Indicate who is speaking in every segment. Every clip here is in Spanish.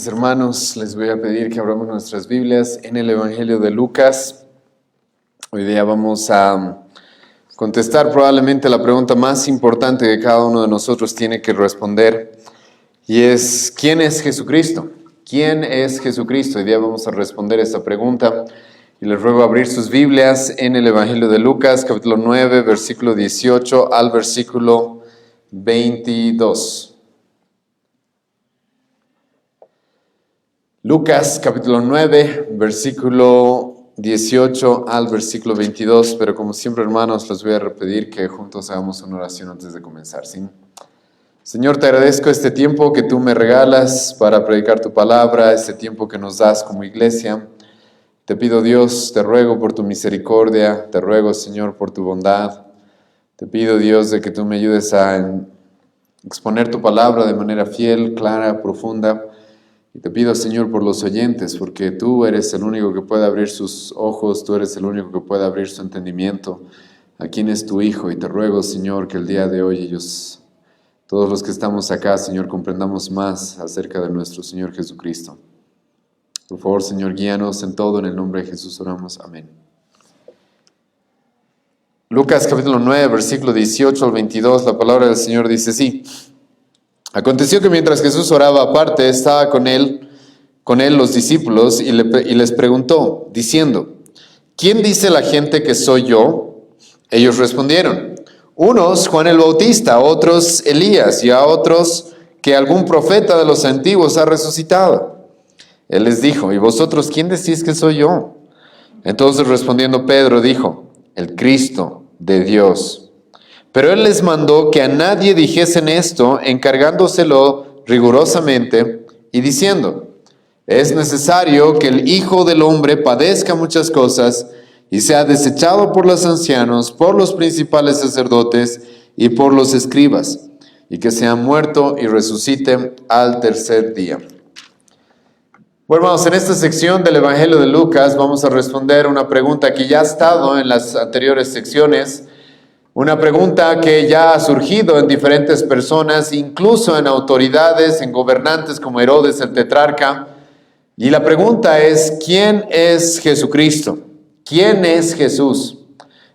Speaker 1: Mis hermanos, les voy a pedir que abramos nuestras Biblias en el Evangelio de Lucas. Hoy día vamos a contestar probablemente la pregunta más importante que cada uno de nosotros tiene que responder, y es: ¿quién es Jesucristo? ¿Quién es Jesucristo? Hoy día vamos a responder esta pregunta, y les ruego abrir sus Biblias en el Evangelio de Lucas, capítulo 9, versículo 18 al versículo 22. Lucas capítulo 9, versículo 18 al versículo 22, pero como siempre, hermanos, les voy a pedir que juntos hagamos una oración antes de comenzar, ¿sí? Señor, te agradezco este tiempo que tú me regalas para predicar tu palabra, este tiempo que nos das como iglesia. Te pido, Dios, te ruego por tu misericordia, te ruego, Señor, por tu bondad. Te pido, Dios, de que tú me ayudes a exponer tu palabra de manera fiel, clara, profunda. Y te pido, Señor, por los oyentes, porque tú eres el único que puede abrir sus ojos, tú eres el único que puede abrir su entendimiento a quién es tu Hijo. Y te ruego, Señor, que el día de hoy ellos, todos los que estamos acá, Señor, comprendamos más acerca de nuestro Señor Jesucristo. Por favor, Señor, guíanos en todo, en el nombre de Jesús oramos. Amén. Lucas capítulo 9, versículo 18 al 22, la palabra del Señor dice así: Aconteció que mientras Jesús oraba aparte, estaba con él los discípulos y les preguntó, diciendo: ¿quién dice la gente que soy yo? Ellos respondieron: unos Juan el Bautista, otros Elías, y a otros que algún profeta de los antiguos ha resucitado. Él les dijo: ¿y vosotros quién decís que soy yo? Entonces respondiendo Pedro dijo: el Cristo de Dios. Pero él les mandó que a nadie dijesen esto, encargándoselo rigurosamente y diciendo: es necesario que el Hijo del Hombre padezca muchas cosas y sea desechado por los ancianos, por los principales sacerdotes y por los escribas, y que sea muerto y resucite al tercer día. Bueno, hermanos, en esta sección del Evangelio de Lucas vamos a responder una pregunta que ya ha estado en las anteriores secciones. Una pregunta que ya ha surgido en diferentes personas, incluso en autoridades, en gobernantes como Herodes el tetrarca. Y la pregunta es: ¿quién es Jesucristo? ¿Quién es Jesús?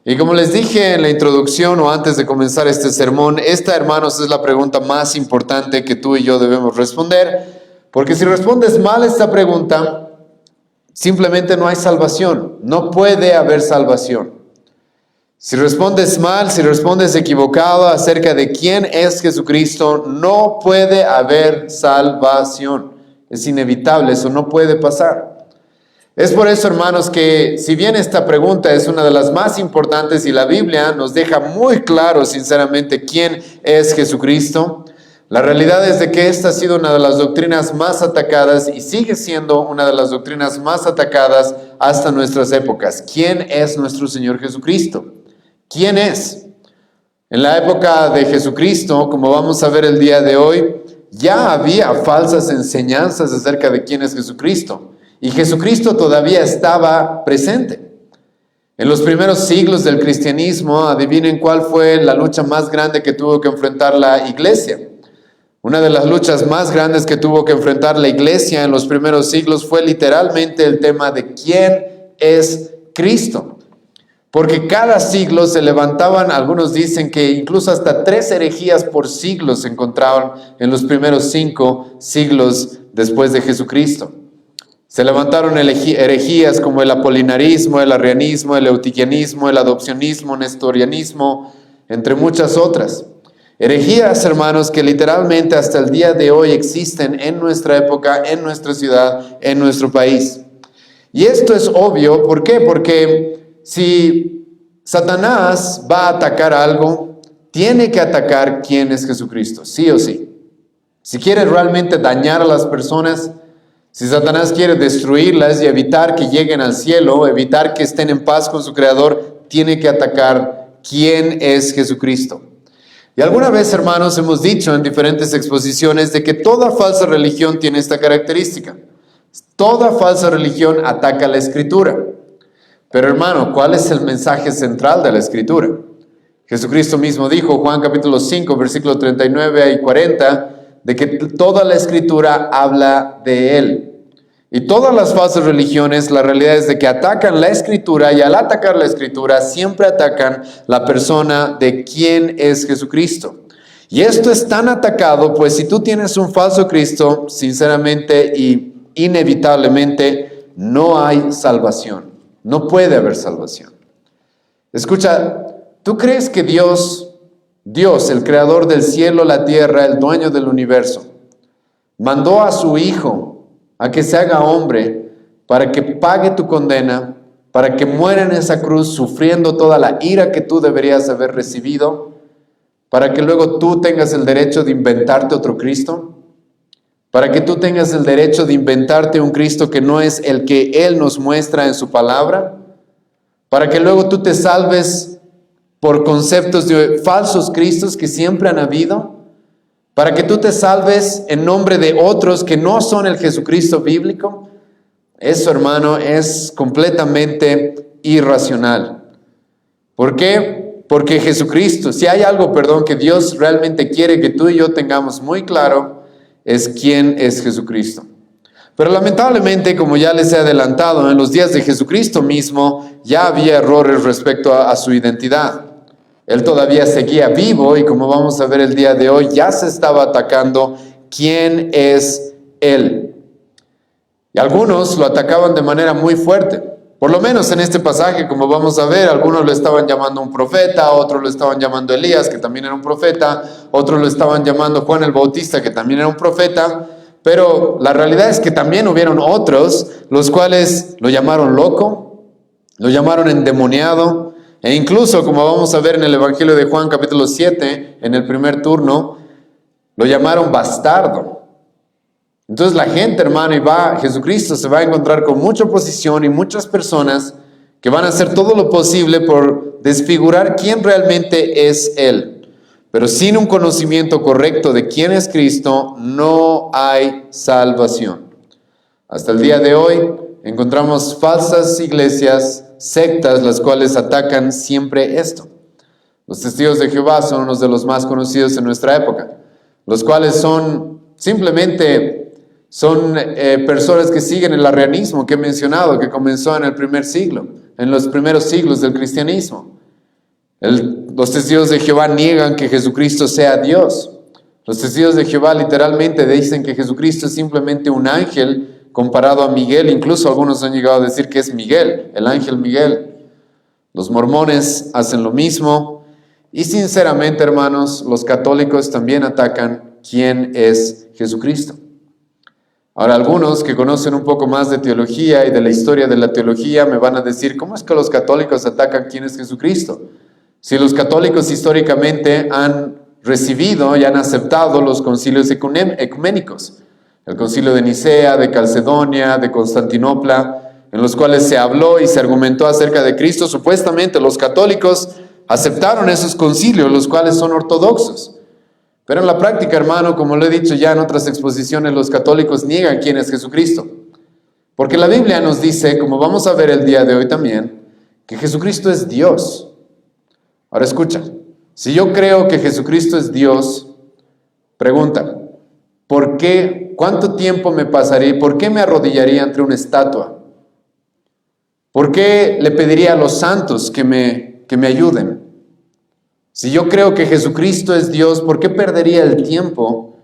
Speaker 1: Y como les dije en la introducción o antes de comenzar este sermón, esta, hermanos, es la pregunta más importante que tú y yo debemos responder. Porque si respondes mal esta pregunta, simplemente no hay salvación. No puede haber salvación. Si respondes mal, si respondes equivocado acerca de quién es Jesucristo, no puede haber salvación. Es inevitable, eso no puede pasar. Es por eso, hermanos, que si bien esta pregunta es una de las más importantes y la Biblia nos deja muy claro, sinceramente, quién es Jesucristo, la realidad es de que esta ha sido una de las doctrinas más atacadas y sigue siendo una de las doctrinas más atacadas hasta nuestras épocas. ¿Quién es nuestro Señor Jesucristo? ¿Quién es? En la época de Jesucristo, como vamos a ver el día de hoy, ya había falsas enseñanzas acerca de quién es Jesucristo. Y Jesucristo todavía estaba presente. En los primeros siglos del cristianismo, adivinen cuál fue la lucha más grande que tuvo que enfrentar la iglesia. Una de las luchas más grandes que tuvo que enfrentar la iglesia en los primeros siglos fue literalmente el tema de quién es Cristo. Porque cada siglo se levantaban, algunos dicen que incluso hasta 3 herejías por siglo se encontraban en los primeros 5 siglos después de Jesucristo. Se levantaron herejías como el apolinarismo, el arrianismo, el eutiquianismo, el adopcionismo, nestorianismo, entre muchas otras. Herejías, hermanos, que literalmente hasta el día de hoy existen en nuestra época, en nuestra ciudad, en nuestro país. Y esto es obvio, ¿por qué? Porque si Satanás va a atacar algo, tiene que atacar quién es Jesucristo, sí o sí. Si quiere realmente dañar a las personas, si Satanás quiere destruirlas y evitar que lleguen al cielo, evitar que estén en paz con su Creador, tiene que atacar quién es Jesucristo. Y alguna vez, hermanos, hemos dicho en diferentes exposiciones de que toda falsa religión tiene esta característica. Toda falsa religión ataca la Escritura. Pero, hermano, ¿cuál es el mensaje central de la Escritura? Jesucristo mismo dijo, Juan capítulo 5, versículos 39 y 40, de que toda la Escritura habla de Él. Y todas las falsas religiones, la realidad es de que atacan la Escritura, y al atacar la Escritura siempre atacan la persona de quién es Jesucristo. Y esto es tan atacado, pues si tú tienes un falso Cristo, sinceramente y inevitablemente no hay salvación. No puede haber salvación. Escucha, ¿tú crees que Dios, el creador del cielo, la tierra, el dueño del universo, mandó a su Hijo a que se haga hombre para que pague tu condena, para que muera en esa cruz sufriendo toda la ira que tú deberías haber recibido, para que luego tú tengas el derecho de inventarte otro Cristo? Para que tú tengas el derecho de inventarte un Cristo que no es el que Él nos muestra en su palabra, para que luego tú te salves por conceptos de falsos Cristos que siempre han habido, para que tú te salves en nombre de otros que no son el Jesucristo bíblico. Eso, hermano, es completamente irracional. ¿Por qué? Porque Jesucristo, si hay algo, que Dios realmente quiere que tú y yo tengamos muy claro, es quién es Jesucristo. Pero lamentablemente, como ya les he adelantado, en los días de Jesucristo mismo ya había errores respecto a su identidad. Él todavía seguía vivo y como vamos a ver el día de hoy, ya se estaba atacando quién es Él. Y algunos lo atacaban de manera muy fuerte. Por lo menos en este pasaje, como vamos a ver, algunos lo estaban llamando un profeta, otros lo estaban llamando Elías, que también era un profeta, otros lo estaban llamando Juan el Bautista, que también era un profeta. Pero la realidad es que también hubieron otros, los cuales lo llamaron loco, lo llamaron endemoniado, e incluso, como vamos a ver en el Evangelio de Juan capítulo 7, en el primer turno, lo llamaron bastardo. Entonces la gente, hermano, Jesucristo se va a encontrar con mucha oposición y muchas personas que van a hacer todo lo posible por desfigurar quién realmente es Él. Pero sin un conocimiento correcto de quién es Cristo, no hay salvación. Hasta el día de hoy encontramos falsas iglesias, sectas, las cuales atacan siempre esto. Los testigos de Jehová son unos de los más conocidos en nuestra época, los cuales son personas que siguen el arrianismo que he mencionado, que comenzó en el primer siglo, en los primeros siglos del cristianismo. Los testigos de Jehová niegan que Jesucristo sea Dios. Los testigos de Jehová literalmente dicen que Jesucristo es simplemente un ángel comparado a Miguel. Incluso algunos han llegado a decir que es Miguel, el ángel Miguel. Los mormones hacen lo mismo. Y sinceramente, hermanos, los católicos también atacan quién es Jesucristo. Ahora, algunos que conocen un poco más de teología y de la historia de la teología me van a decir, ¿cómo es que los católicos atacan quién es Jesucristo? Si los católicos históricamente han recibido y han aceptado los concilios ecuménicos, el concilio de Nicea, de Calcedonia, de Constantinopla, en los cuales se habló y se argumentó acerca de Cristo, supuestamente los católicos aceptaron esos concilios, los cuales son ortodoxos. Pero en la práctica, hermano, como lo he dicho ya en otras exposiciones, los católicos niegan quién es Jesucristo. Porque la Biblia nos dice, como vamos a ver el día de hoy también, que Jesucristo es Dios. Ahora escucha, si yo creo que Jesucristo es Dios, pregunta, ¿por qué? ¿Cuánto tiempo me pasaría? ¿Por qué me arrodillaría ante una estatua? ¿Por qué le pediría a los santos que me ayuden? Si yo creo que Jesucristo es Dios, ¿por qué perdería el tiempo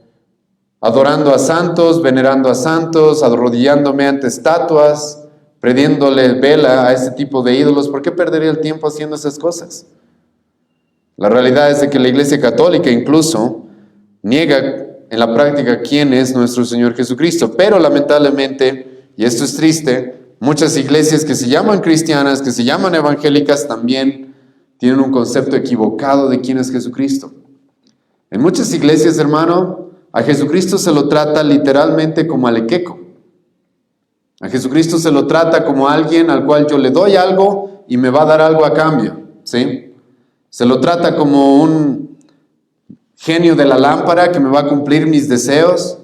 Speaker 1: adorando a santos, venerando a santos, arrodillándome ante estatuas, prendiéndole vela a ese tipo de ídolos? ¿Por qué perdería el tiempo haciendo esas cosas? La realidad es de que la Iglesia Católica incluso niega en la práctica quién es nuestro Señor Jesucristo. Pero lamentablemente, y esto es triste, muchas iglesias que se llaman cristianas, que se llaman evangélicas, también tienen un concepto equivocado de quién es Jesucristo. En muchas iglesias, hermano, a Jesucristo se lo trata literalmente como alequeco. A Jesucristo se lo trata como alguien al cual yo le doy algo y me va a dar algo a cambio, ¿sí? Se lo trata como un genio de la lámpara que me va a cumplir mis deseos,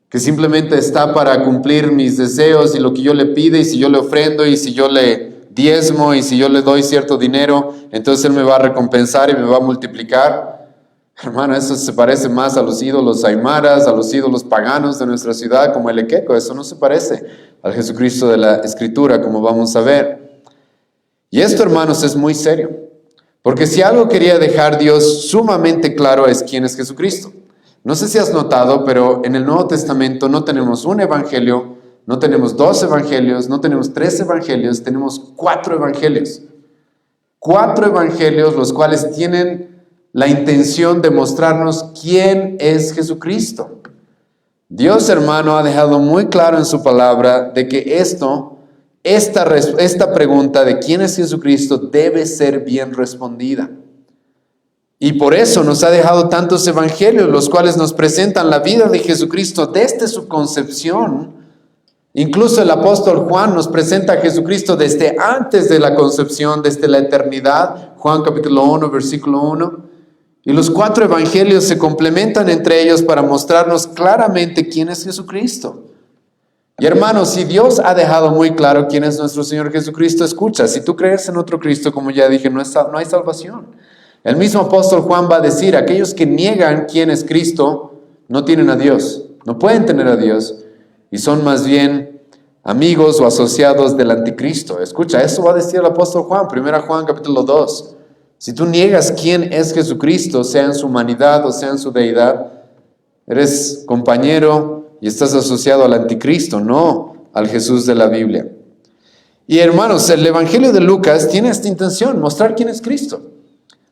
Speaker 1: que simplemente está para cumplir mis deseos y lo que yo le pide, y si yo le ofrendo, y si yo le diezmo, y si yo le doy cierto dinero, entonces Él me va a recompensar y me va a multiplicar. Hermano, eso se parece más a los ídolos aymaras, a los ídolos paganos de nuestra ciudad, como el Equeco. Eso no se parece al Jesucristo de la Escritura, como vamos a ver. Y esto, hermanos, es muy serio. Porque si algo quería dejar Dios sumamente claro es quién es Jesucristo. No sé si has notado, pero en el Nuevo Testamento no tenemos un evangelio, no tenemos 2 evangelios, no tenemos 3 evangelios, tenemos 4 evangelios. 4 evangelios, los cuales tienen la intención de mostrarnos quién es Jesucristo. Dios, hermano, ha dejado muy claro en su palabra de que esta pregunta de quién es Jesucristo debe ser bien respondida. Y por eso nos ha dejado tantos evangelios, los cuales nos presentan la vida de Jesucristo desde su concepción. Incluso el apóstol Juan nos presenta a Jesucristo desde antes de la concepción, desde la eternidad. Juan capítulo 1, versículo 1. Y los 4 evangelios se complementan entre ellos para mostrarnos claramente quién es Jesucristo. Y hermanos, si Dios ha dejado muy claro quién es nuestro Señor Jesucristo, escucha, si tú crees en otro Cristo, como ya dije, no hay salvación. El mismo apóstol Juan va a decir, aquellos que niegan quién es Cristo, no tienen a Dios, no pueden tener a Dios, y son más bien amigos o asociados del anticristo. Escucha, eso va a decir el apóstol Juan, 1 Juan capítulo 2. Si tú niegas quién es Jesucristo, sea en su humanidad o sea en su deidad, eres compañero y estás asociado al anticristo, no al Jesús de la Biblia. Y hermanos, el Evangelio de Lucas tiene esta intención, mostrar quién es Cristo.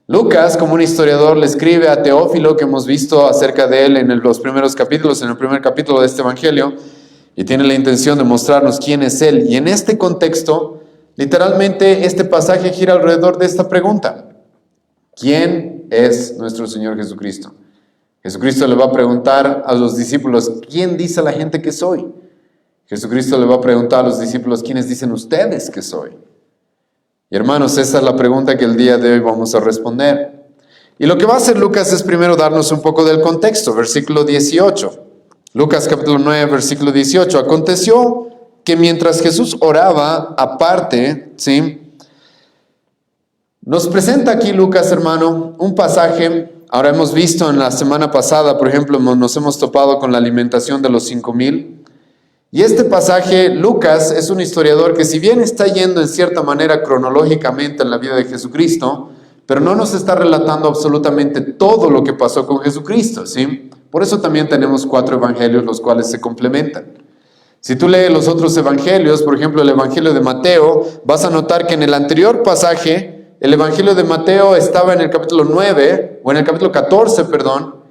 Speaker 1: Lucas, como un historiador, le escribe a Teófilo, que hemos visto acerca de él en los primeros capítulos, en el primer capítulo de este Evangelio, y tiene la intención de mostrarnos quién es él. Y en este contexto, literalmente este pasaje gira alrededor de esta pregunta. ¿Quién es nuestro Señor Jesucristo? Jesucristo le va a preguntar a los discípulos, ¿quién dice la gente que soy? Jesucristo le va a preguntar a los discípulos, ¿quiénes dicen ustedes que soy? Y hermanos, esa es la pregunta que el día de hoy vamos a responder. Y lo que va a hacer Lucas es primero darnos un poco del contexto, versículo 18. Lucas capítulo 9, versículo 18. Aconteció que mientras Jesús oraba aparte, ¿sí? Nos presenta aquí Lucas, hermano, un pasaje. Ahora hemos visto en la semana pasada, por ejemplo, nos hemos topado con la alimentación de los 5,000. Y este pasaje, Lucas es un historiador que si bien está yendo en cierta manera cronológicamente en la vida de Jesucristo, pero no nos está relatando absolutamente todo lo que pasó con Jesucristo, ¿sí? Por eso también tenemos 4 evangelios, los cuales se complementan. Si tú lees los otros evangelios, por ejemplo el evangelio de Mateo, vas a notar que en el anterior pasaje, el evangelio de Mateo estaba en el capítulo 9, o en el capítulo 14, perdón.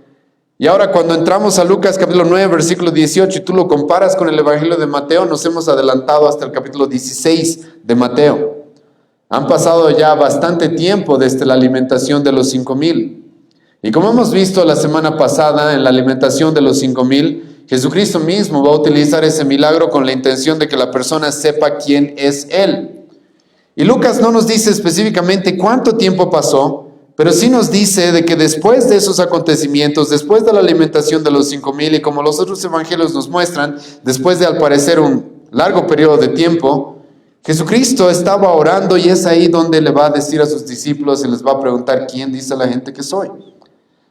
Speaker 1: Y ahora cuando entramos a Lucas capítulo 9, versículo 18, y tú lo comparas con el evangelio de Mateo, nos hemos adelantado hasta el capítulo 16 de Mateo. Han pasado ya bastante tiempo desde la alimentación de los 5,000. Y como hemos visto la semana pasada en la alimentación de los 5,000, Jesucristo mismo va a utilizar ese milagro con la intención de que la persona sepa quién es Él. Y Lucas no nos dice específicamente cuánto tiempo pasó, pero sí nos dice de que después de esos acontecimientos, después de la alimentación de los 5,000, y como los otros evangelios nos muestran, después de al parecer un largo periodo de tiempo, Jesucristo estaba orando y es ahí donde le va a decir a sus discípulos y les va a preguntar quién dice la gente que soy.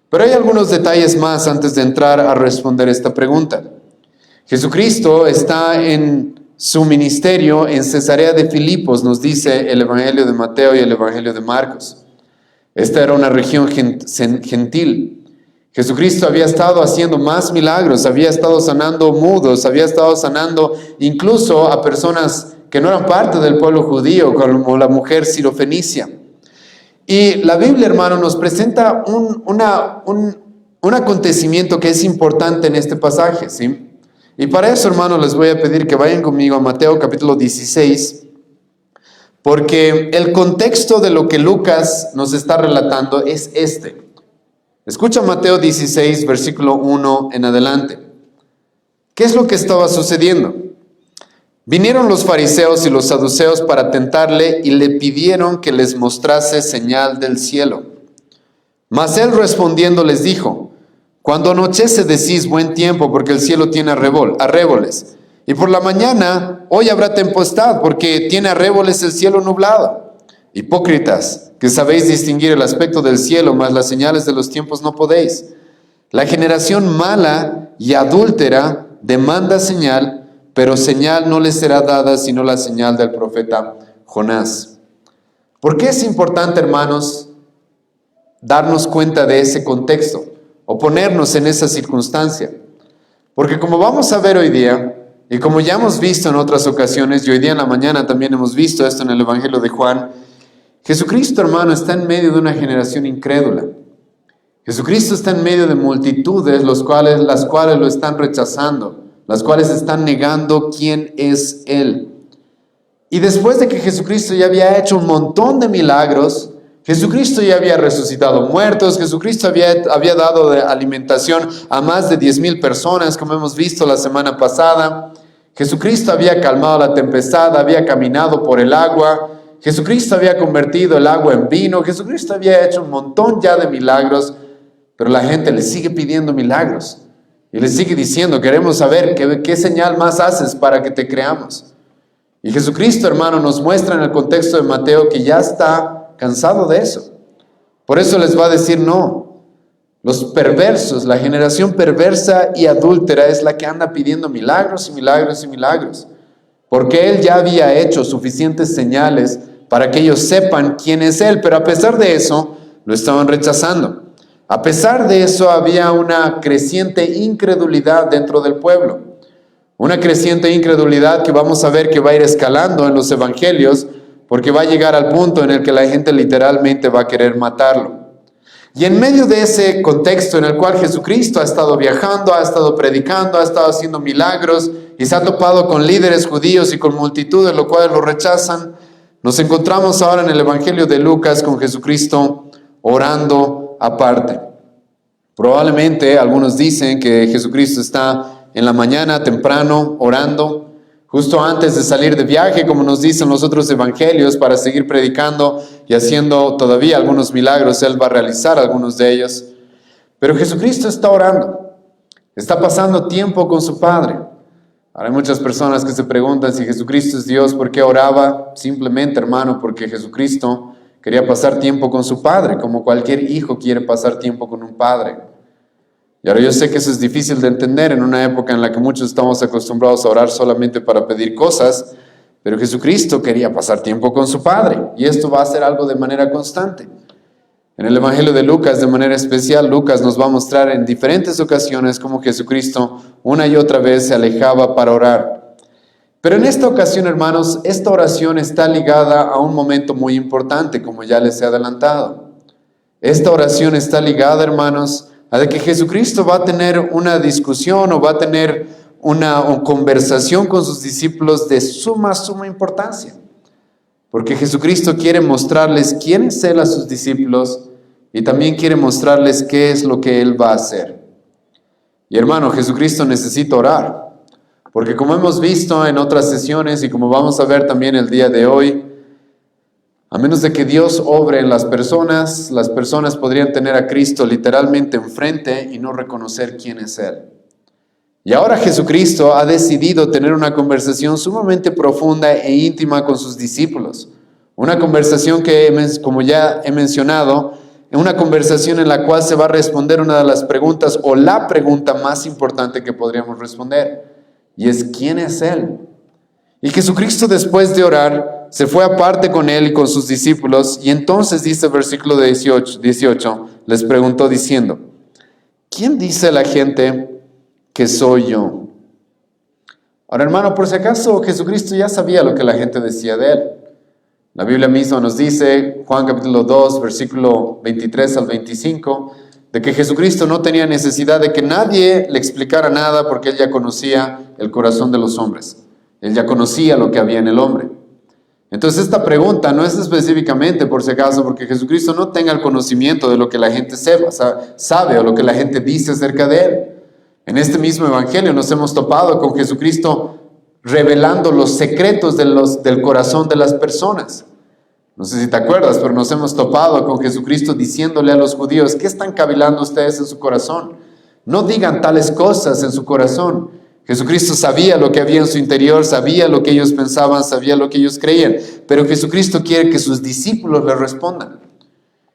Speaker 1: Pero hay algunos detalles más antes de entrar a responder esta pregunta. Jesucristo está en su ministerio en Cesarea de Filipos, nos dice el evangelio de Mateo y el evangelio de Marcos. Esta era una región gentil. Jesucristo había estado haciendo más milagros, había estado sanando mudos, había estado sanando incluso a personas que no eran parte del pueblo judío, como la mujer sirofenicia. Y la Biblia, hermano, nos presenta un acontecimiento que es importante en este pasaje, ¿sí? Y para eso, hermano, les voy a pedir que vayan conmigo a Mateo capítulo 16, porque el contexto de lo que Lucas nos está relatando es este. Escucha Mateo 16, versículo 1 en adelante. ¿Qué es lo que estaba sucediendo? Vinieron los fariseos y los saduceos para tentarle y le pidieron que les mostrase señal del cielo. Mas él respondiendo les dijo: cuando anochece decís buen tiempo, porque el cielo tiene arréboles. Y por la mañana, hoy habrá tempestad, porque tiene arréboles el cielo nublado. Hipócritas, que sabéis distinguir el aspecto del cielo, mas las señales de los tiempos no podéis. La generación mala y adúltera demanda señal, pero señal no le será dada sino la señal del profeta Jonás. ¿Por qué es importante, hermanos, darnos cuenta de ese contexto o ponernos en esa circunstancia? Porque como vamos a ver hoy día, y como ya hemos visto en otras ocasiones, y hoy día en la mañana también hemos visto esto en el Evangelio de Juan, Jesucristo, hermano, está en medio de una generación incrédula. Jesucristo está en medio de multitudes las cuales lo están rechazando, las cuales están negando quién es Él. Y después de que Jesucristo ya había hecho un montón de milagros, Jesucristo ya había resucitado muertos, Jesucristo había dado de alimentación a más de 10,000 personas, como hemos visto la semana pasada. Jesucristo había calmado la tempestad, había caminado por el agua. Jesucristo había convertido el agua en vino. Jesucristo había hecho un montón ya de milagros, pero la gente le sigue pidiendo milagros. Y le sigue diciendo, queremos saber qué señal más haces para que te creamos. Y Jesucristo, hermano, nos muestra en el contexto de Mateo que ya está cansado de eso. Por eso les va a decir no. Los perversos, la generación perversa y adúltera es la que anda pidiendo milagros y milagros y milagros. Porque Él ya había hecho suficientes señales para que ellos sepan quién es Él. Pero a pesar de eso, lo estaban rechazando. A pesar de eso, había una creciente incredulidad dentro del pueblo. Una creciente incredulidad que vamos a ver que va a ir escalando en los evangelios, porque va a llegar al punto en el que la gente literalmente va a querer matarlo. Y en medio de ese contexto en el cual Jesucristo ha estado viajando, ha estado predicando, ha estado haciendo milagros y se ha topado con líderes judíos y con multitudes, lo cual lo rechazan, nos encontramos ahora en el Evangelio de Lucas con Jesucristo orando aparte. Probablemente algunos dicen que Jesucristo está en la mañana temprano orando, justo antes de salir de viaje, como nos dicen los otros evangelios, para seguir predicando y haciendo todavía algunos milagros. Él va a realizar algunos de ellos. Pero Jesucristo está orando, está pasando tiempo con su Padre. Ahora hay muchas personas que se preguntan si Jesucristo es Dios, ¿por qué oraba? Simplemente, hermano, porque Jesucristo quería pasar tiempo con su Padre, como cualquier hijo quiere pasar tiempo con un padre. Y ahora yo sé que eso es difícil de entender en una época en la que muchos estamos acostumbrados a orar solamente para pedir cosas, pero Jesucristo quería pasar tiempo con su Padre, y esto va a ser algo de manera constante. En el Evangelio de Lucas, de manera especial, Lucas nos va a mostrar en diferentes ocasiones cómo Jesucristo una y otra vez se alejaba para orar. Pero en esta ocasión, hermanos, esta oración está ligada a un momento muy importante, como ya les he adelantado. Esta oración está ligada, hermanos, a de que Jesucristo va a tener una discusión o va a tener una conversación con sus discípulos de suma importancia. Porque Jesucristo quiere mostrarles quién es Él a sus discípulos y también quiere mostrarles qué es lo que Él va a hacer. Y hermano, Jesucristo necesita orar. Porque como hemos visto en otras sesiones y como vamos a ver también el día de hoy, a menos de que Dios obre en las personas podrían tener a Cristo literalmente enfrente y no reconocer quién es Él. Y ahora Jesucristo ha decidido tener una conversación sumamente profunda e íntima con sus discípulos. Una conversación que, como ya he mencionado, es una conversación en la cual se va a responder una de las preguntas o la pregunta más importante que podríamos responder. Y es, ¿quién es Él? Y Jesucristo, después de orar, se fue aparte con Él y con sus discípulos, y entonces dice el versículo 18, les preguntó diciendo, ¿quién dice la gente que soy yo? Ahora, hermano, por si acaso, Jesucristo ya sabía lo que la gente decía de Él. La Biblia misma nos dice, Juan capítulo 2, versículo 23 al 25, de que Jesucristo no tenía necesidad de que nadie le explicara nada porque Él ya conocía el corazón de los hombres. Él ya conocía lo que había en el hombre. Entonces esta pregunta no es específicamente, por si acaso, porque Jesucristo no tenga el conocimiento de lo que la gente sabe o lo que la gente dice acerca de Él. En este mismo evangelio nos hemos topado con Jesucristo revelando los secretos del corazón de las personas. No sé si te acuerdas, pero nos hemos topado con Jesucristo diciéndole a los judíos, ¿qué están cavilando ustedes en su corazón? No digan tales cosas en su corazón. Jesucristo sabía lo que había en su interior, sabía lo que ellos pensaban, sabía lo que ellos creían. Pero Jesucristo quiere que sus discípulos le respondan.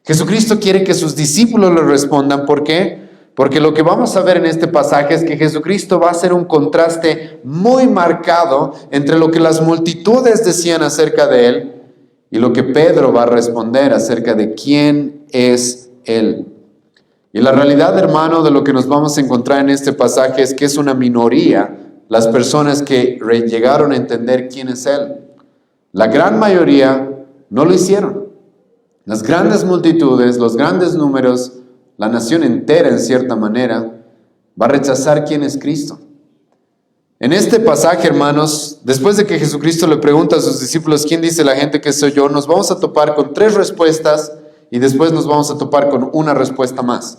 Speaker 1: Jesucristo quiere que sus discípulos le respondan. ¿Por qué? Porque lo que vamos a ver en este pasaje es que Jesucristo va a hacer un contraste muy marcado entre lo que las multitudes decían acerca de Él y lo que Pedro va a responder acerca de quién es Él. Y la realidad, hermano, de lo que nos vamos a encontrar en este pasaje es que es una minoría las personas que llegaron a entender quién es Él. La gran mayoría no lo hicieron. Las grandes multitudes, los grandes números, la nación entera en cierta manera, va a rechazar quién es Cristo. En este pasaje, hermanos, después de que Jesucristo le pregunta a sus discípulos quién dice la gente que soy yo, nos vamos a topar con 3 respuestas y después nos vamos a topar con una respuesta más.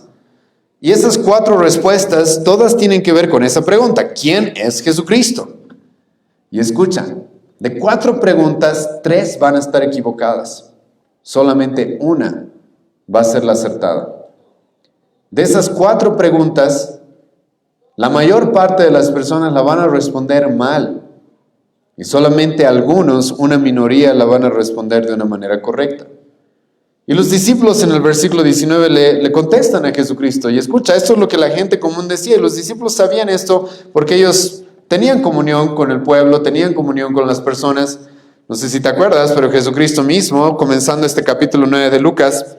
Speaker 1: Y esas 4 respuestas todas tienen que ver con esa pregunta: ¿quién es Jesucristo? Y escucha, de 4 preguntas, 3 van a estar equivocadas. Solamente una va a ser la acertada. De esas 4 preguntas, la mayor parte de las personas la van a responder mal. Y solamente algunos, una minoría, la van a responder de una manera correcta. Y los discípulos en el versículo 19 le contestan a Jesucristo. Y escucha, esto es lo que la gente común decía. Y los discípulos sabían esto porque ellos tenían comunión con el pueblo, tenían comunión con las personas. No sé si te acuerdas, pero Jesucristo mismo, comenzando este capítulo 9 de Lucas,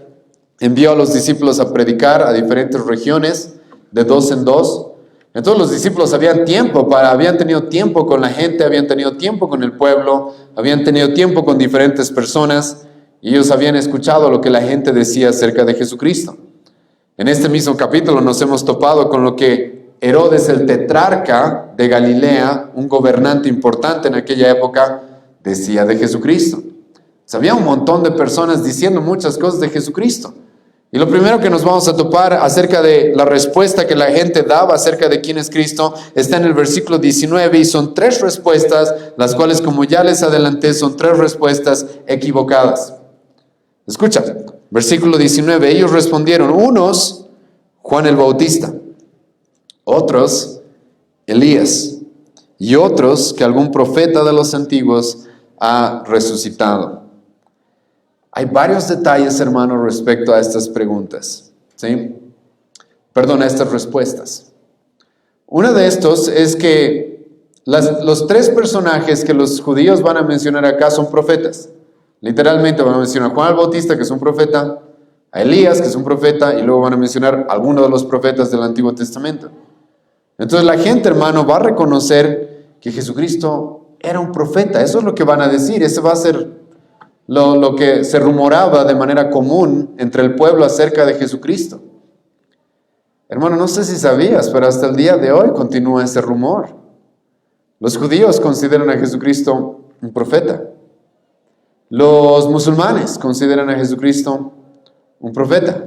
Speaker 1: envió a los discípulos a predicar a diferentes regiones, de 2 en 2. Entonces los discípulos habían tenido tiempo con la gente, habían tenido tiempo con el pueblo, habían tenido tiempo con diferentes personas, y ellos habían escuchado lo que la gente decía acerca de Jesucristo. En este mismo capítulo nos hemos topado con lo que Herodes, el tetrarca de Galilea, un gobernante importante en aquella época, decía de Jesucristo. Había un montón de personas diciendo muchas cosas de Jesucristo. Y lo primero que nos vamos a topar acerca de la respuesta que la gente daba acerca de quién es Cristo está en el versículo 19 y son 3 respuestas, las cuales, como ya les adelanté, son 3 respuestas equivocadas. Escucha, versículo 19, ellos respondieron: unos, Juan el Bautista, otros, Elías, y otros que algún profeta de los antiguos ha resucitado. Hay varios detalles, hermanos, respecto a estas preguntas, ¿sí? Perdón, a estas respuestas. Uno de estos es que los 3 personajes que los judíos van a mencionar acá son profetas. Literalmente van a mencionar a Juan el Bautista, que es un profeta, a Elías, que es un profeta, y luego van a mencionar a algunos de los profetas del Antiguo Testamento. Entonces la gente, hermano, va a reconocer que Jesucristo era un profeta. Eso es lo que van a decir. Ese va a ser lo que se rumoraba de manera común entre el pueblo acerca de Jesucristo. Hermano, no sé si sabías, pero hasta el día de hoy continúa ese rumor. Los judíos consideran a Jesucristo un profeta. Los musulmanes consideran a Jesucristo un profeta.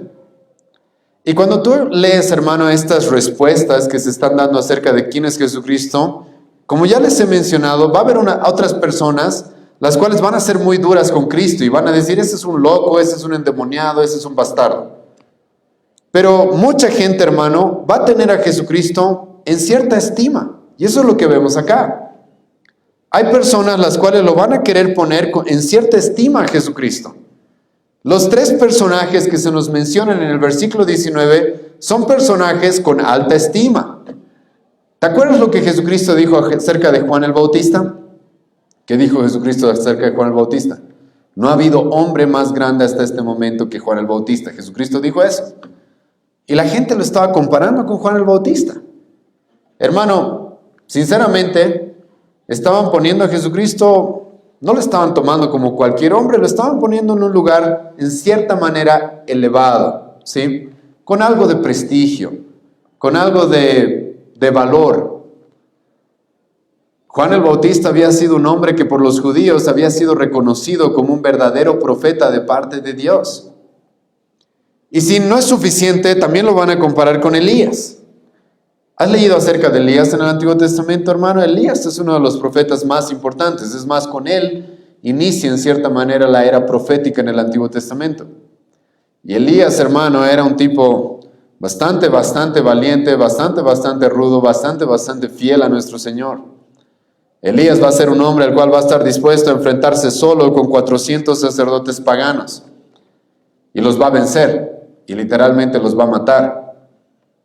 Speaker 1: Y cuando tú lees, hermano, estas respuestas que se están dando acerca de quién es Jesucristo, como ya les he mencionado, va a haber otras personas las cuales van a ser muy duras con Cristo y van a decir: ese es un loco, ese es un endemoniado, ese es un bastardo. Pero mucha gente, hermano, va a tener a Jesucristo en cierta estima. Y eso es lo que vemos acá. Hay personas las cuales lo van a querer poner en cierta estima a Jesucristo. Los 3 personajes que se nos mencionan en el versículo 19 son personajes con alta estima. ¿Te acuerdas lo que Jesucristo dijo acerca de Juan el Bautista? ¿Qué dijo Jesucristo acerca de Juan el Bautista? No ha habido hombre más grande hasta este momento que Juan el Bautista. Jesucristo dijo eso. Y la gente lo estaba comparando con Juan el Bautista. Hermano, sinceramente, estaban poniendo a Jesucristo, no lo estaban tomando como cualquier hombre, lo estaban poniendo en un lugar en cierta manera elevado, ¿sí? Con algo de prestigio, con algo de valor. Juan el Bautista había sido un hombre que por los judíos había sido reconocido como un verdadero profeta de parte de Dios. Y si no es suficiente, también lo van a comparar con Elías. ¿Has leído acerca de Elías en el Antiguo Testamento, hermano? Elías es uno de los profetas más importantes. Es más, con él inicia en cierta manera la era profética en el Antiguo Testamento. Y Elías, hermano, era un tipo bastante valiente, bastante rudo, bastante fiel a nuestro Señor. Elías va a ser un hombre el cual va a estar dispuesto a enfrentarse solo con 400 sacerdotes paganos y los va a vencer y literalmente los va a matar.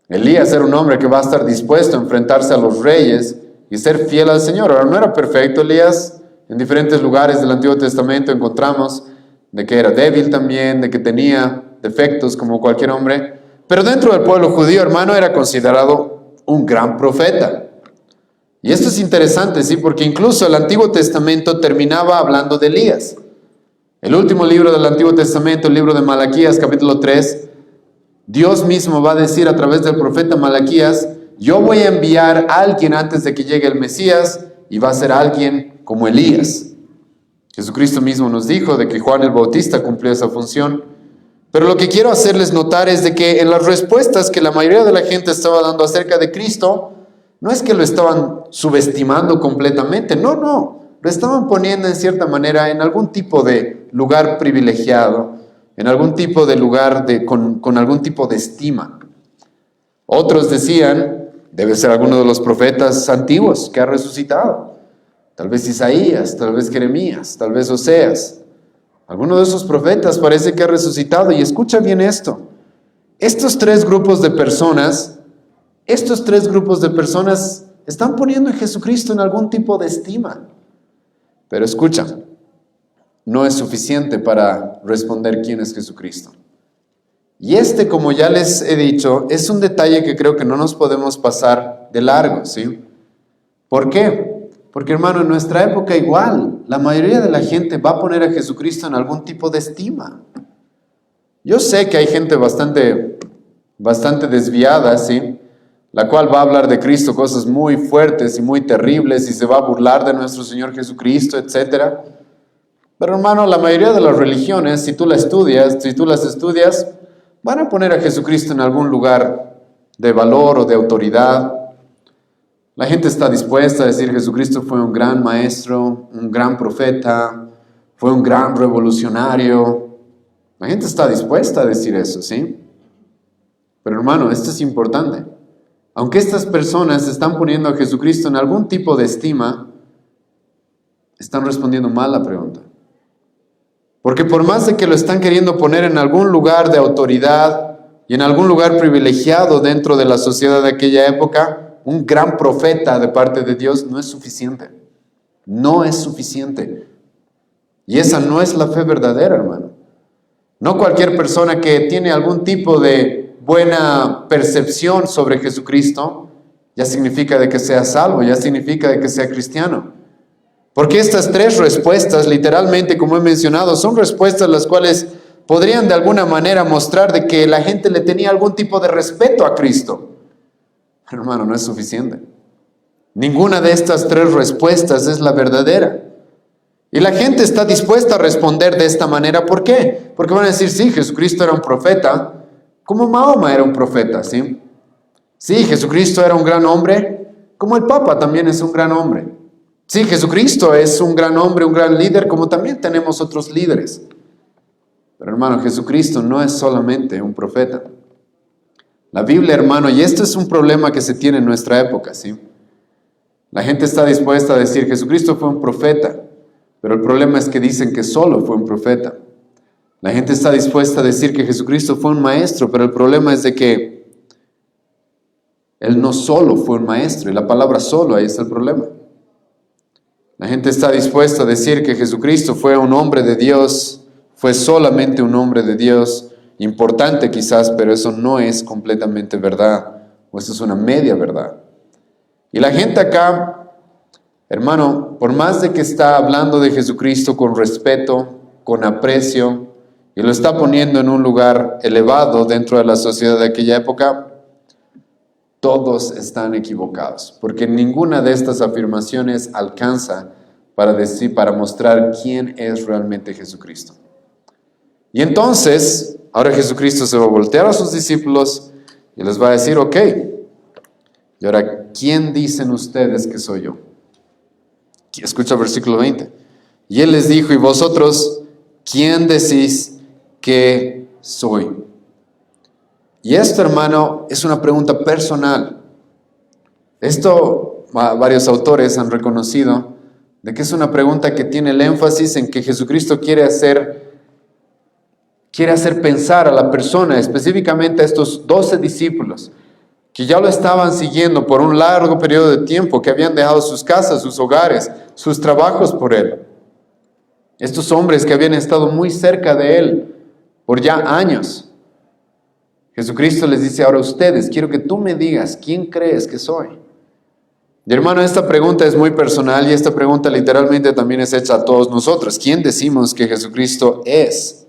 Speaker 1: Elías era un hombre que va a estar dispuesto a enfrentarse a los reyes y ser fiel al Señor. Ahora, no era perfecto Elías. En diferentes lugares del Antiguo Testamento encontramos de que era débil también, de que tenía defectos como cualquier hombre. Pero dentro del pueblo judío, hermano, era considerado un gran profeta. Y esto es interesante, ¿sí? Porque incluso el Antiguo Testamento terminaba hablando de Elías. El último libro del Antiguo Testamento, el libro de Malaquías, capítulo 3, Dios mismo va a decir a través del profeta Malaquías: yo voy a enviar a alguien antes de que llegue el Mesías, y va a ser alguien como Elías. Jesucristo mismo nos dijo de que Juan el Bautista cumplió esa función. Pero lo que quiero hacerles notar es de que en las respuestas que la mayoría de la gente estaba dando acerca de Cristo, no es que lo estaban subestimando completamente, no, lo estaban poniendo en cierta manera en algún tipo de lugar privilegiado, en algún tipo de lugar con algún tipo de estima. Otros decían: debe ser alguno de los profetas antiguos que ha resucitado. Tal vez Isaías, tal vez Jeremías, tal vez Oseas. Alguno de esos profetas parece que ha resucitado. Y escucha bien esto. Estos tres grupos de personas están poniendo a Jesucristo en algún tipo de estima. Pero escucha, no es suficiente para responder quién es Jesucristo. Y como ya les he dicho, es un detalle que creo que no nos podemos pasar de largo, ¿sí? ¿Por qué? Porque, hermano, en nuestra época igual, la mayoría de la gente va a poner a Jesucristo en algún tipo de estima. Yo sé que hay gente bastante desviada, ¿sí? La cual va a hablar de Cristo cosas muy fuertes y muy terribles y se va a burlar de nuestro Señor Jesucristo, etc. Pero, hermano, la mayoría de las religiones, si tú las estudias, van a poner a Jesucristo en algún lugar de valor o de autoridad. La gente está dispuesta a decir: Jesucristo fue un gran maestro, un gran profeta, fue un gran revolucionario. La gente está dispuesta a decir eso, ¿sí? Pero, hermano, esto es importante. Aunque estas personas están poniendo a Jesucristo en algún tipo de estima, están respondiendo mal la pregunta. Porque por más de que lo están queriendo poner en algún lugar de autoridad y en algún lugar privilegiado dentro de la sociedad de aquella época, un gran profeta de parte de Dios no es suficiente. No es suficiente. Y esa no es la fe verdadera, hermano. No cualquier persona que tiene algún tipo de buena percepción sobre Jesucristo ya significa de que sea salvo, ya significa de que sea cristiano. Porque estas tres respuestas, literalmente, como he mencionado, son respuestas las cuales podrían de alguna manera mostrar de que la gente le tenía algún tipo de respeto a Cristo. Hermano, no es suficiente. Ninguna de estas tres respuestas es la verdadera. Y la gente está dispuesta a responder de esta manera. ¿Por qué? Porque van a decir: sí, Jesucristo era un profeta, como Mahoma era un profeta, ¿sí? Sí, Jesucristo era un gran hombre, como el Papa también es un gran hombre. Sí, Jesucristo es un gran hombre, un gran líder, como también tenemos otros líderes. Pero, hermano, Jesucristo no es solamente un profeta. La Biblia, hermano, y esto es un problema que se tiene en nuestra época, ¿sí? La gente está dispuesta a decir: Jesucristo fue un profeta, pero el problema es que dicen que solo fue un profeta. La gente está dispuesta a decir que Jesucristo fue un maestro, pero el problema es de que Él no solo fue un maestro, y la palabra solo, ahí está el problema. La gente está dispuesta a decir que Jesucristo fue un hombre de Dios, fue solamente un hombre de Dios, importante quizás, pero eso no es completamente verdad, o eso es una media verdad. Y la gente acá, hermano, por más de que está hablando de Jesucristo con respeto, con aprecio, y lo está poniendo en un lugar elevado dentro de la sociedad de aquella época, todos están equivocados, porque ninguna de estas afirmaciones alcanza para mostrar quién es realmente Jesucristo. Y entonces, ahora Jesucristo se va a voltear a sus discípulos y les va a decir: ok, y ahora, ¿quién dicen ustedes que soy yo? Escucha el versículo 20. Y Él les dijo: ¿y vosotros quién decís que soy? Y esto, hermano, es una pregunta personal. Esto varios autores han reconocido de que es una pregunta que tiene el énfasis en que Jesucristo quiere hacer pensar a la persona, específicamente a estos 12 discípulos, que ya lo estaban siguiendo por un largo periodo de tiempo, que habían dejado sus casas, sus hogares, sus trabajos por Él. Estos hombres que habían estado muy cerca de Él por ya años. Jesucristo les dice: ahora ustedes, quiero que tú me digas, ¿quién crees que soy? Y hermano, esta pregunta es muy personal y esta pregunta literalmente también es hecha a todos nosotros. ¿Quién decimos que Jesucristo es?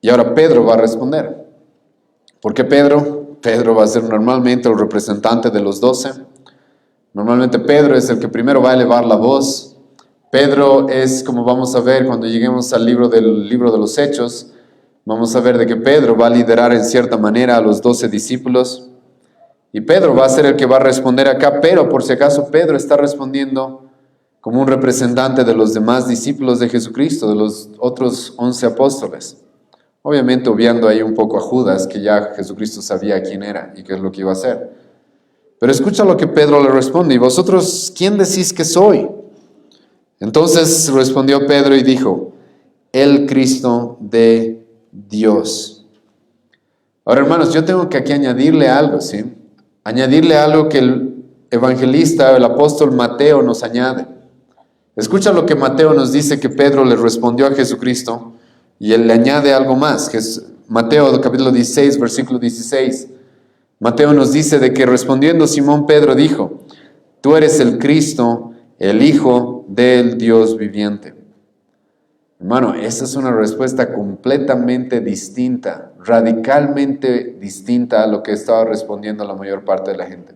Speaker 1: Y ahora Pedro va a responder. ¿Por qué Pedro? Pedro va a ser normalmente el representante de los 12. Normalmente Pedro es el que primero va a elevar la voz. Pedro es, como vamos a ver cuando lleguemos al libro de los Hechos, vamos a ver de que Pedro va a liderar en cierta manera a los 12 discípulos. Y Pedro va a ser el que va a responder acá, pero por si acaso Pedro está respondiendo como un representante de los demás discípulos de Jesucristo, de los otros 11 apóstoles. Obviamente obviando ahí un poco a Judas, que ya Jesucristo sabía quién era y qué es lo que iba a hacer. Pero escucha lo que Pedro le responde: ¿y vosotros quién decís que soy? Entonces respondió Pedro y dijo: el Cristo de Dios. Ahora, hermanos, yo tengo que aquí añadirle algo, ¿sí? Añadirle algo que el evangelista, el apóstol Mateo nos añade. Escucha lo que Mateo nos dice que Pedro le respondió a Jesucristo y él le añade algo más. Mateo capítulo 16, versículo 16. Mateo nos dice de que respondiendo Simón Pedro dijo: tú eres el Cristo, el Hijo del Dios viviente. Hermano, esa es una respuesta completamente distinta, radicalmente distinta a lo que estaba respondiendo la mayor parte de la gente.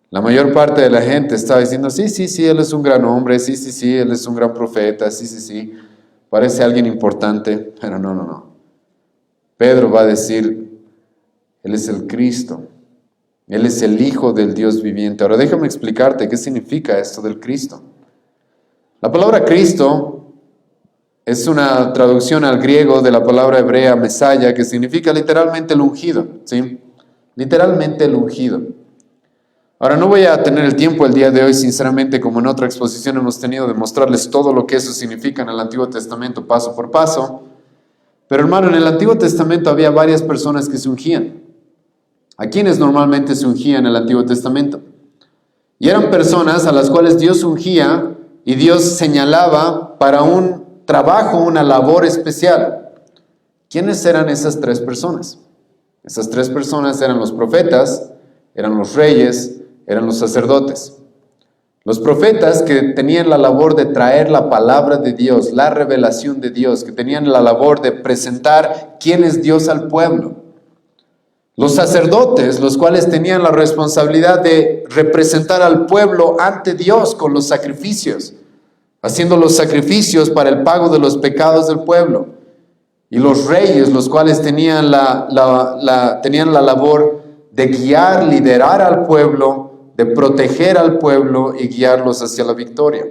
Speaker 1: La mayor parte de la gente estaba diciendo: sí, Él es un gran hombre, sí, Él es un gran profeta, sí, parece alguien importante, pero no. Pedro va a decir: Él es el Cristo, Él es el Hijo del Dios viviente. Ahora déjame explicarte qué significa esto del Cristo. La palabra Cristo es una traducción al griego de la palabra hebrea Mesaya, que significa literalmente el ungido, ¿sí? Literalmente el ungido. Ahora, no voy a tener el tiempo el día de hoy, sinceramente, como en otra exposición hemos tenido, de mostrarles todo lo que eso significa en el Antiguo Testamento paso por paso. Pero hermano, en el Antiguo Testamento había varias personas que se ungían. ¿A quiénes normalmente se ungían en el Antiguo Testamento? Y eran personas a las cuales Dios ungía y Dios señalaba para un trabajo, una labor especial. ¿Quiénes eran esas tres personas? Esas tres personas eran los profetas, eran los reyes, eran los sacerdotes. Los profetas, que tenían la labor de traer la palabra de Dios, la revelación de Dios, que tenían la labor de presentar quién es Dios al pueblo. Los sacerdotes, los cuales tenían la responsabilidad de representar al pueblo ante Dios con los sacrificios, haciendo los sacrificios para el pago de los pecados del pueblo. Y los reyes, los cuales tenían tenían la labor de guiar, liderar al pueblo, de proteger al pueblo y guiarlos hacia la victoria.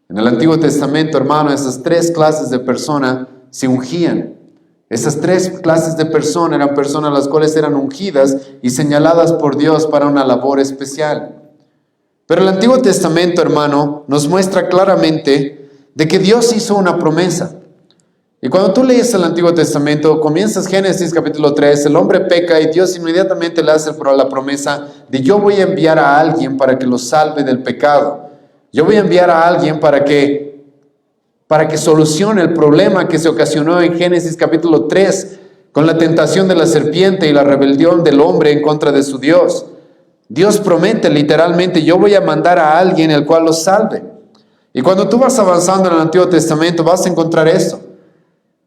Speaker 1: En el Antiguo Testamento, hermano, esas tres clases de personas se ungían. Esas tres clases de personas eran personas las cuales eran ungidas y señaladas por Dios para una labor especial. Pero el Antiguo Testamento, hermano, nos muestra claramente de que Dios hizo una promesa. Y cuando tú lees el Antiguo Testamento, comienzas Génesis capítulo 3, el hombre peca y Dios inmediatamente le hace la promesa de: yo voy a enviar a alguien para que lo salve del pecado. Yo voy a enviar a alguien para que solucione el problema que se ocasionó en Génesis capítulo 3 con la tentación de la serpiente y la rebelión del hombre en contra de su Dios. Dios promete literalmente: yo voy a mandar a alguien el cual los salve. Y cuando tú vas avanzando en el Antiguo Testamento vas a encontrar esto,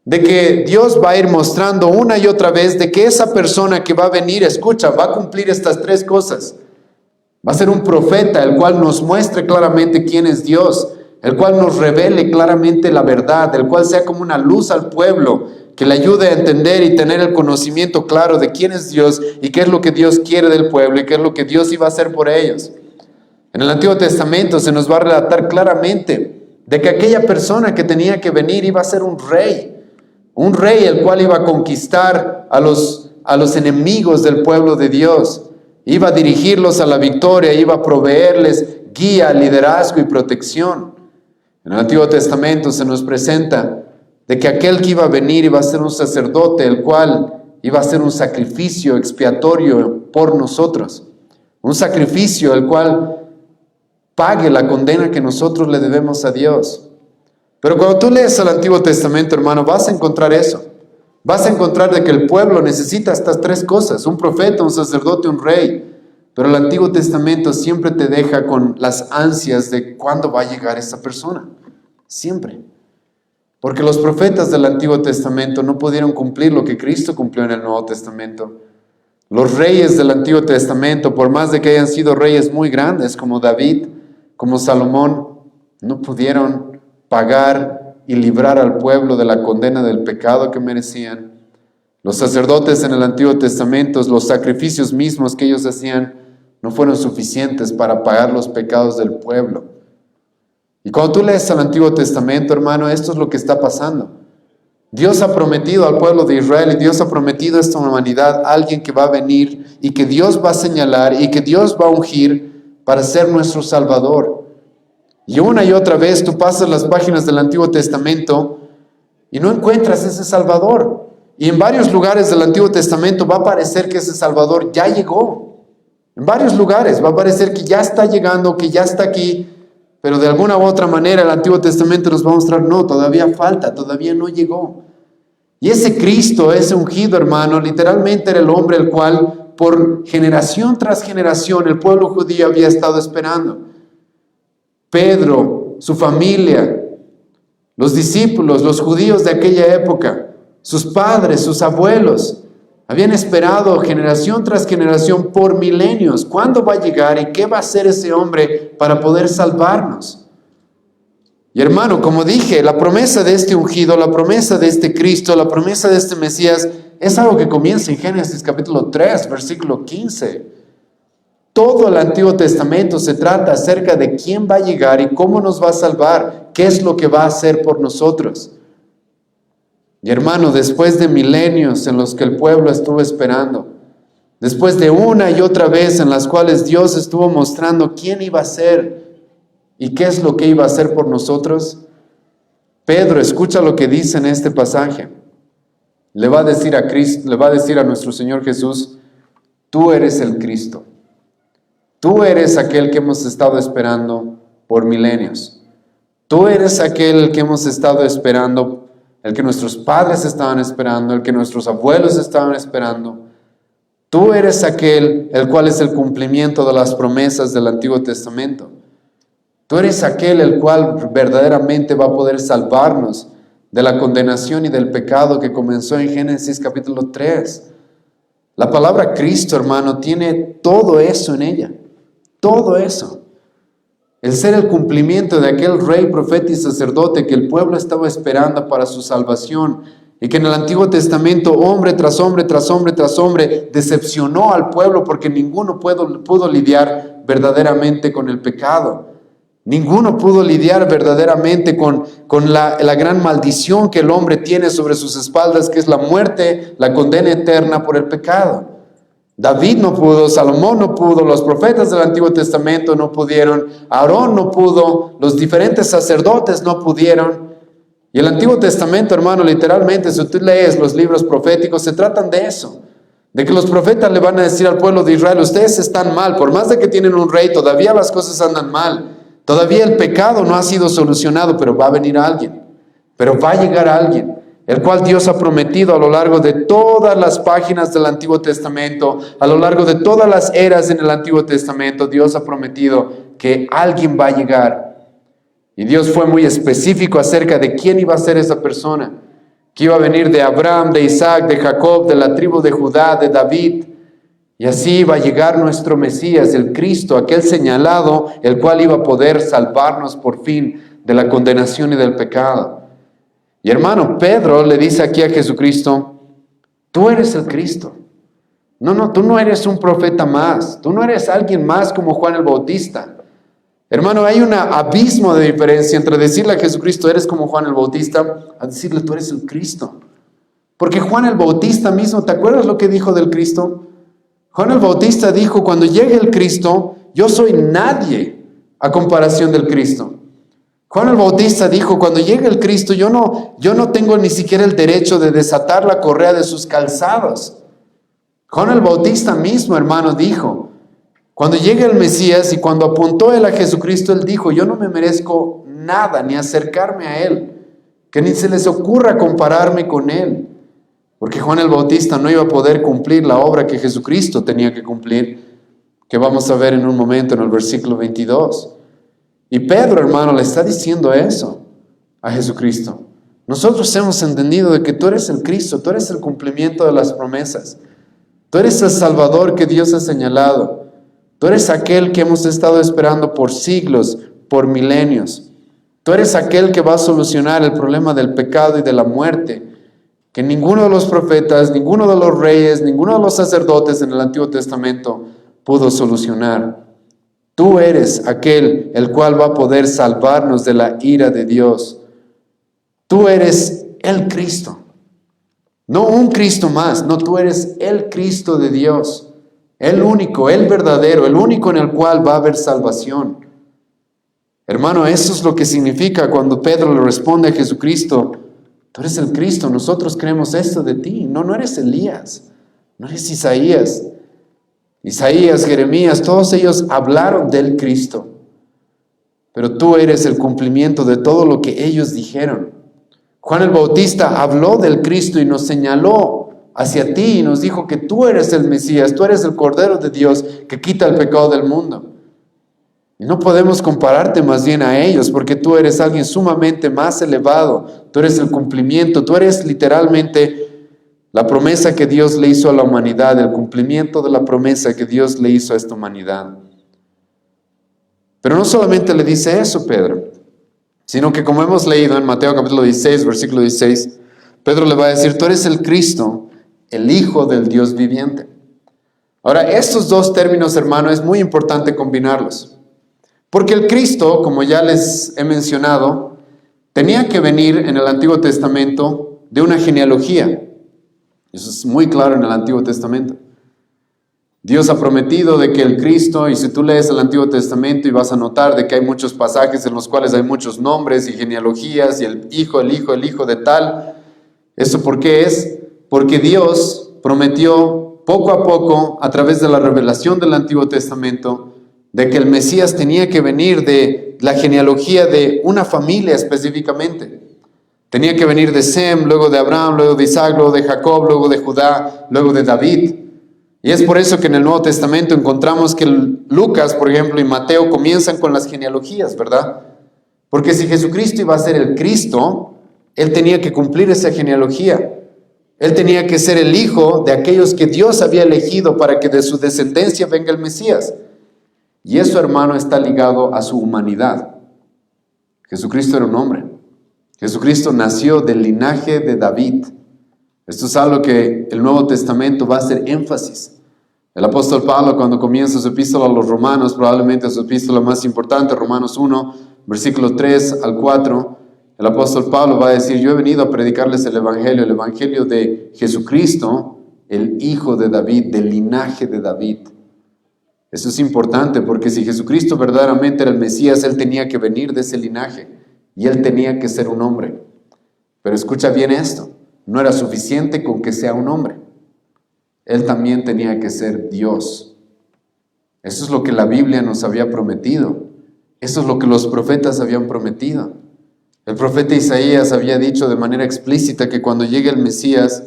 Speaker 1: de que Dios va a ir mostrando una y otra vez de que esa persona que va a venir, escucha, va a cumplir estas tres cosas. Va a ser un profeta, el cual nos muestre claramente quién es Dios, el cual nos revele claramente la verdad, el cual sea como una luz al pueblo, que le ayude a entender y tener el conocimiento claro de quién es Dios y qué es lo que Dios quiere del pueblo y qué es lo que Dios iba a hacer por ellos. En el Antiguo Testamento se nos va a relatar claramente de que aquella persona que tenía que venir iba a ser un Un rey el cual iba a conquistar a los enemigos del pueblo de Dios. Iba a dirigirlos a la victoria, iba a proveerles guía, liderazgo y protección. En el Antiguo Testamento se nos presenta de que aquel que iba a venir iba a ser un sacerdote, el cual iba a ser un sacrificio expiatorio por nosotros. Un sacrificio el cual pague la condena que nosotros le debemos a Dios. Pero cuando tú lees el Antiguo Testamento, hermano, vas a encontrar eso. Vas a encontrar de que el pueblo necesita estas tres cosas: un profeta, un sacerdote, un rey. Pero el Antiguo Testamento siempre te deja con las ansias de cuándo va a llegar esa persona. Siempre. Porque los profetas del Antiguo Testamento no pudieron cumplir lo que Cristo cumplió en el Nuevo Testamento. Los reyes del Antiguo Testamento, por más de que hayan sido reyes muy grandes como David, como Salomón, no pudieron pagar y librar al pueblo de la condena del pecado que merecían. Los sacerdotes en el Antiguo Testamento, los sacrificios mismos que ellos hacían, no fueron suficientes para pagar los pecados del pueblo. Y cuando tú lees el Antiguo Testamento, hermano, esto es lo que está pasando. Dios ha prometido al pueblo de Israel y Dios ha prometido a esta humanidad a alguien que va a venir y que Dios va a señalar y que Dios va a ungir para ser nuestro Salvador. Y una y otra vez tú pasas las páginas del Antiguo Testamento y no encuentras ese Salvador. Y en varios lugares del Antiguo Testamento va a parecer que ese Salvador ya llegó. En varios lugares va a parecer que ya está llegando, que ya está aquí, pero de alguna u otra manera el Antiguo Testamento nos va a mostrar, no, todavía falta, todavía no llegó. Y ese Cristo, ese ungido, hermano, literalmente era el hombre el cual por generación tras generación el pueblo judío había estado esperando. Pedro, su familia, los discípulos, los judíos de aquella época, sus padres, sus abuelos, habían esperado generación tras generación por milenios. ¿Cuándo va a llegar y qué va a hacer ese hombre para poder salvarnos? Y hermano, como dije, la promesa de este ungido, la promesa de este Cristo, la promesa de este Mesías, es algo que comienza en Génesis capítulo 3, versículo 15. Todo el Antiguo Testamento se trata acerca de quién va a llegar y cómo nos va a salvar, qué es lo que va a hacer por nosotros. Y hermano, después de milenios en los que el pueblo estuvo esperando, después de una y otra vez en las cuales Dios estuvo mostrando quién iba a ser y qué es lo que iba a hacer por nosotros, Pedro, escucha lo que dice en este pasaje. Le va a decir a Cristo, le va a decir a nuestro Señor Jesús: tú eres el Cristo. Tú eres aquel que hemos estado esperando por milenios. Tú eres aquel que hemos estado esperando, el que nuestros padres estaban esperando, el que nuestros abuelos estaban esperando. Tú eres aquel el cual es el cumplimiento de las promesas del Antiguo Testamento. Tú eres aquel el cual verdaderamente va a poder salvarnos de la condenación y del pecado que comenzó en Génesis capítulo 3. La palabra Cristo, hermano, tiene todo eso en ella. Todo eso. El ser el cumplimiento de aquel rey, profeta y sacerdote que el pueblo estaba esperando para su salvación y que en el Antiguo Testamento hombre tras hombre, tras hombre, tras hombre decepcionó al pueblo porque ninguno pudo lidiar verdaderamente con el pecado. Ninguno pudo lidiar verdaderamente con la gran maldición que el hombre tiene sobre sus espaldas, que es la muerte, la condena eterna por el pecado. David no pudo, Salomón no pudo, los profetas del Antiguo Testamento no pudieron, Aarón no pudo, los diferentes sacerdotes no pudieron. Y el Antiguo Testamento, hermano, literalmente, si tú lees los libros proféticos, se tratan de eso. De que los profetas le van a decir al pueblo de Israel: ustedes están mal, por más de que tienen un rey, todavía las cosas andan mal. Todavía el pecado no ha sido solucionado, pero va a venir alguien. Pero va a llegar alguien, el cual Dios ha prometido a lo largo de todas las páginas del Antiguo Testamento, a lo largo de todas las eras en el Antiguo Testamento, Dios ha prometido que alguien va a llegar. Y Dios fue muy específico acerca de quién iba a ser esa persona, que iba a venir de Abraham, de Isaac, de Jacob, de la tribu de Judá, de David. Y así va a llegar nuestro Mesías, el Cristo, aquel señalado, el cual iba a poder salvarnos por fin de la condenación y del pecado. Y hermano, Pedro le dice aquí a Jesucristo: tú eres el Cristo. No, tú no eres un profeta más. Tú no eres alguien más como Juan el Bautista. Hermano, hay un abismo de diferencia entre decirle a Jesucristo: eres como Juan el Bautista, a decirle: tú eres el Cristo. Porque Juan el Bautista mismo, ¿te acuerdas lo que dijo del Cristo? Juan el Bautista dijo, cuando llegue el Cristo, yo soy nadie a comparación del Cristo. Juan el Bautista dijo, cuando llegue el Cristo, yo no tengo ni siquiera el derecho de desatar la correa de sus calzados. Juan el Bautista mismo, hermano, dijo, cuando llegue el Mesías y cuando apuntó él a Jesucristo, él dijo, yo no me merezco nada ni acercarme a él, que ni se les ocurra compararme con él. Porque Juan el Bautista no iba a poder cumplir la obra que Jesucristo tenía que cumplir, que vamos a ver en un momento en el versículo 22. Y Pedro, hermano, le está diciendo eso a Jesucristo. Nosotros hemos entendido de que tú eres el Cristo, tú eres el cumplimiento de las promesas. Tú eres el Salvador que Dios ha señalado. Tú eres aquel que hemos estado esperando por siglos, por milenios. Tú eres aquel que va a solucionar el problema del pecado y de la muerte, que ninguno de los profetas, ninguno de los reyes, ninguno de los sacerdotes en el Antiguo Testamento pudo solucionar. Tú eres aquel el cual va a poder salvarnos de la ira de Dios. Tú eres el Cristo. No un Cristo más, no, tú eres el Cristo de Dios. El único, el verdadero, el único en el cual va a haber salvación. Hermano, eso es lo que significa cuando Pedro le responde a Jesucristo, tú eres el Cristo, nosotros creemos esto de ti. No eres Elías, no eres Isaías. Isaías, Jeremías, todos ellos hablaron del Cristo. Pero tú eres el cumplimiento de todo lo que ellos dijeron. Juan el Bautista habló del Cristo y nos señaló hacia ti y nos dijo que tú eres el Mesías, tú eres el Cordero de Dios que quita el pecado del mundo. Y no podemos compararte más bien a ellos porque tú eres alguien sumamente más elevado, tú eres el cumplimiento, tú eres literalmente la promesa que Dios le hizo a la humanidad, el cumplimiento de la promesa que Dios le hizo a esta humanidad. Pero no solamente le dice eso Pedro, sino que como hemos leído en Mateo capítulo 16, versículo 16, Pedro le va a decir, tú eres el Cristo, el Hijo del Dios viviente. Ahora, estos dos términos, hermano, es muy importante combinarlos. Porque el Cristo, como ya les he mencionado, tenía que venir en el Antiguo Testamento de una genealogía. Eso es muy claro en el Antiguo Testamento. Dios ha prometido de que el Cristo, y si tú lees el Antiguo Testamento y vas a notar de que hay muchos pasajes en los cuales hay muchos nombres y genealogías y el hijo de tal. ¿Eso por qué es? Porque Dios prometió poco a poco, a través de la revelación del Antiguo Testamento, de que el Mesías tenía que venir de la genealogía de una familia específicamente. Tenía que venir de Sem, luego de Abraham, luego de Isaac, luego de Jacob, luego de Judá, luego de David. Y es por eso que en el Nuevo Testamento encontramos que Lucas, por ejemplo, y Mateo comienzan con las genealogías, ¿verdad? Porque si Jesucristo iba a ser el Cristo, Él tenía que cumplir esa genealogía. Él tenía que ser el hijo de aquellos que Dios había elegido para que de su descendencia venga el Mesías. Y eso, hermano, está ligado a su humanidad. Jesucristo era un hombre. Jesucristo nació del linaje de David. Esto es algo que el Nuevo Testamento va a hacer énfasis. El apóstol Pablo, cuando comienza su epístola a los Romanos, probablemente su epístola más importante, Romanos 1, versículo 3 al 4, el apóstol Pablo va a decir, yo he venido a predicarles el evangelio de Jesucristo, el hijo de David, del linaje de David. Eso es importante porque si Jesucristo verdaderamente era el Mesías, Él tenía que venir de ese linaje y Él tenía que ser un hombre. Pero escucha bien esto, no era suficiente con que sea un hombre. Él también tenía que ser Dios. Eso es lo que la Biblia nos había prometido. Eso es lo que los profetas habían prometido. El profeta Isaías había dicho de manera explícita que cuando llegue el Mesías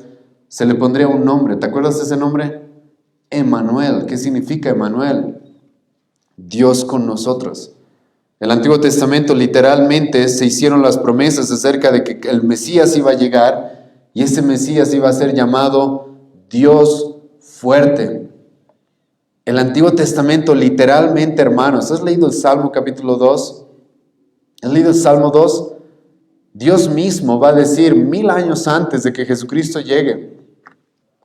Speaker 1: se le pondría un nombre. ¿Te acuerdas de ese nombre? Emmanuel. ¿Qué significa Emmanuel? Dios con nosotros. En el Antiguo Testamento literalmente se hicieron las promesas acerca de que el Mesías iba a llegar y ese Mesías iba a ser llamado Dios fuerte. El Antiguo Testamento literalmente, hermanos, ¿has leído el Salmo capítulo 2? ¿Has leído el Salmo 2? Dios mismo va a decir 1000 años antes de que Jesucristo llegue,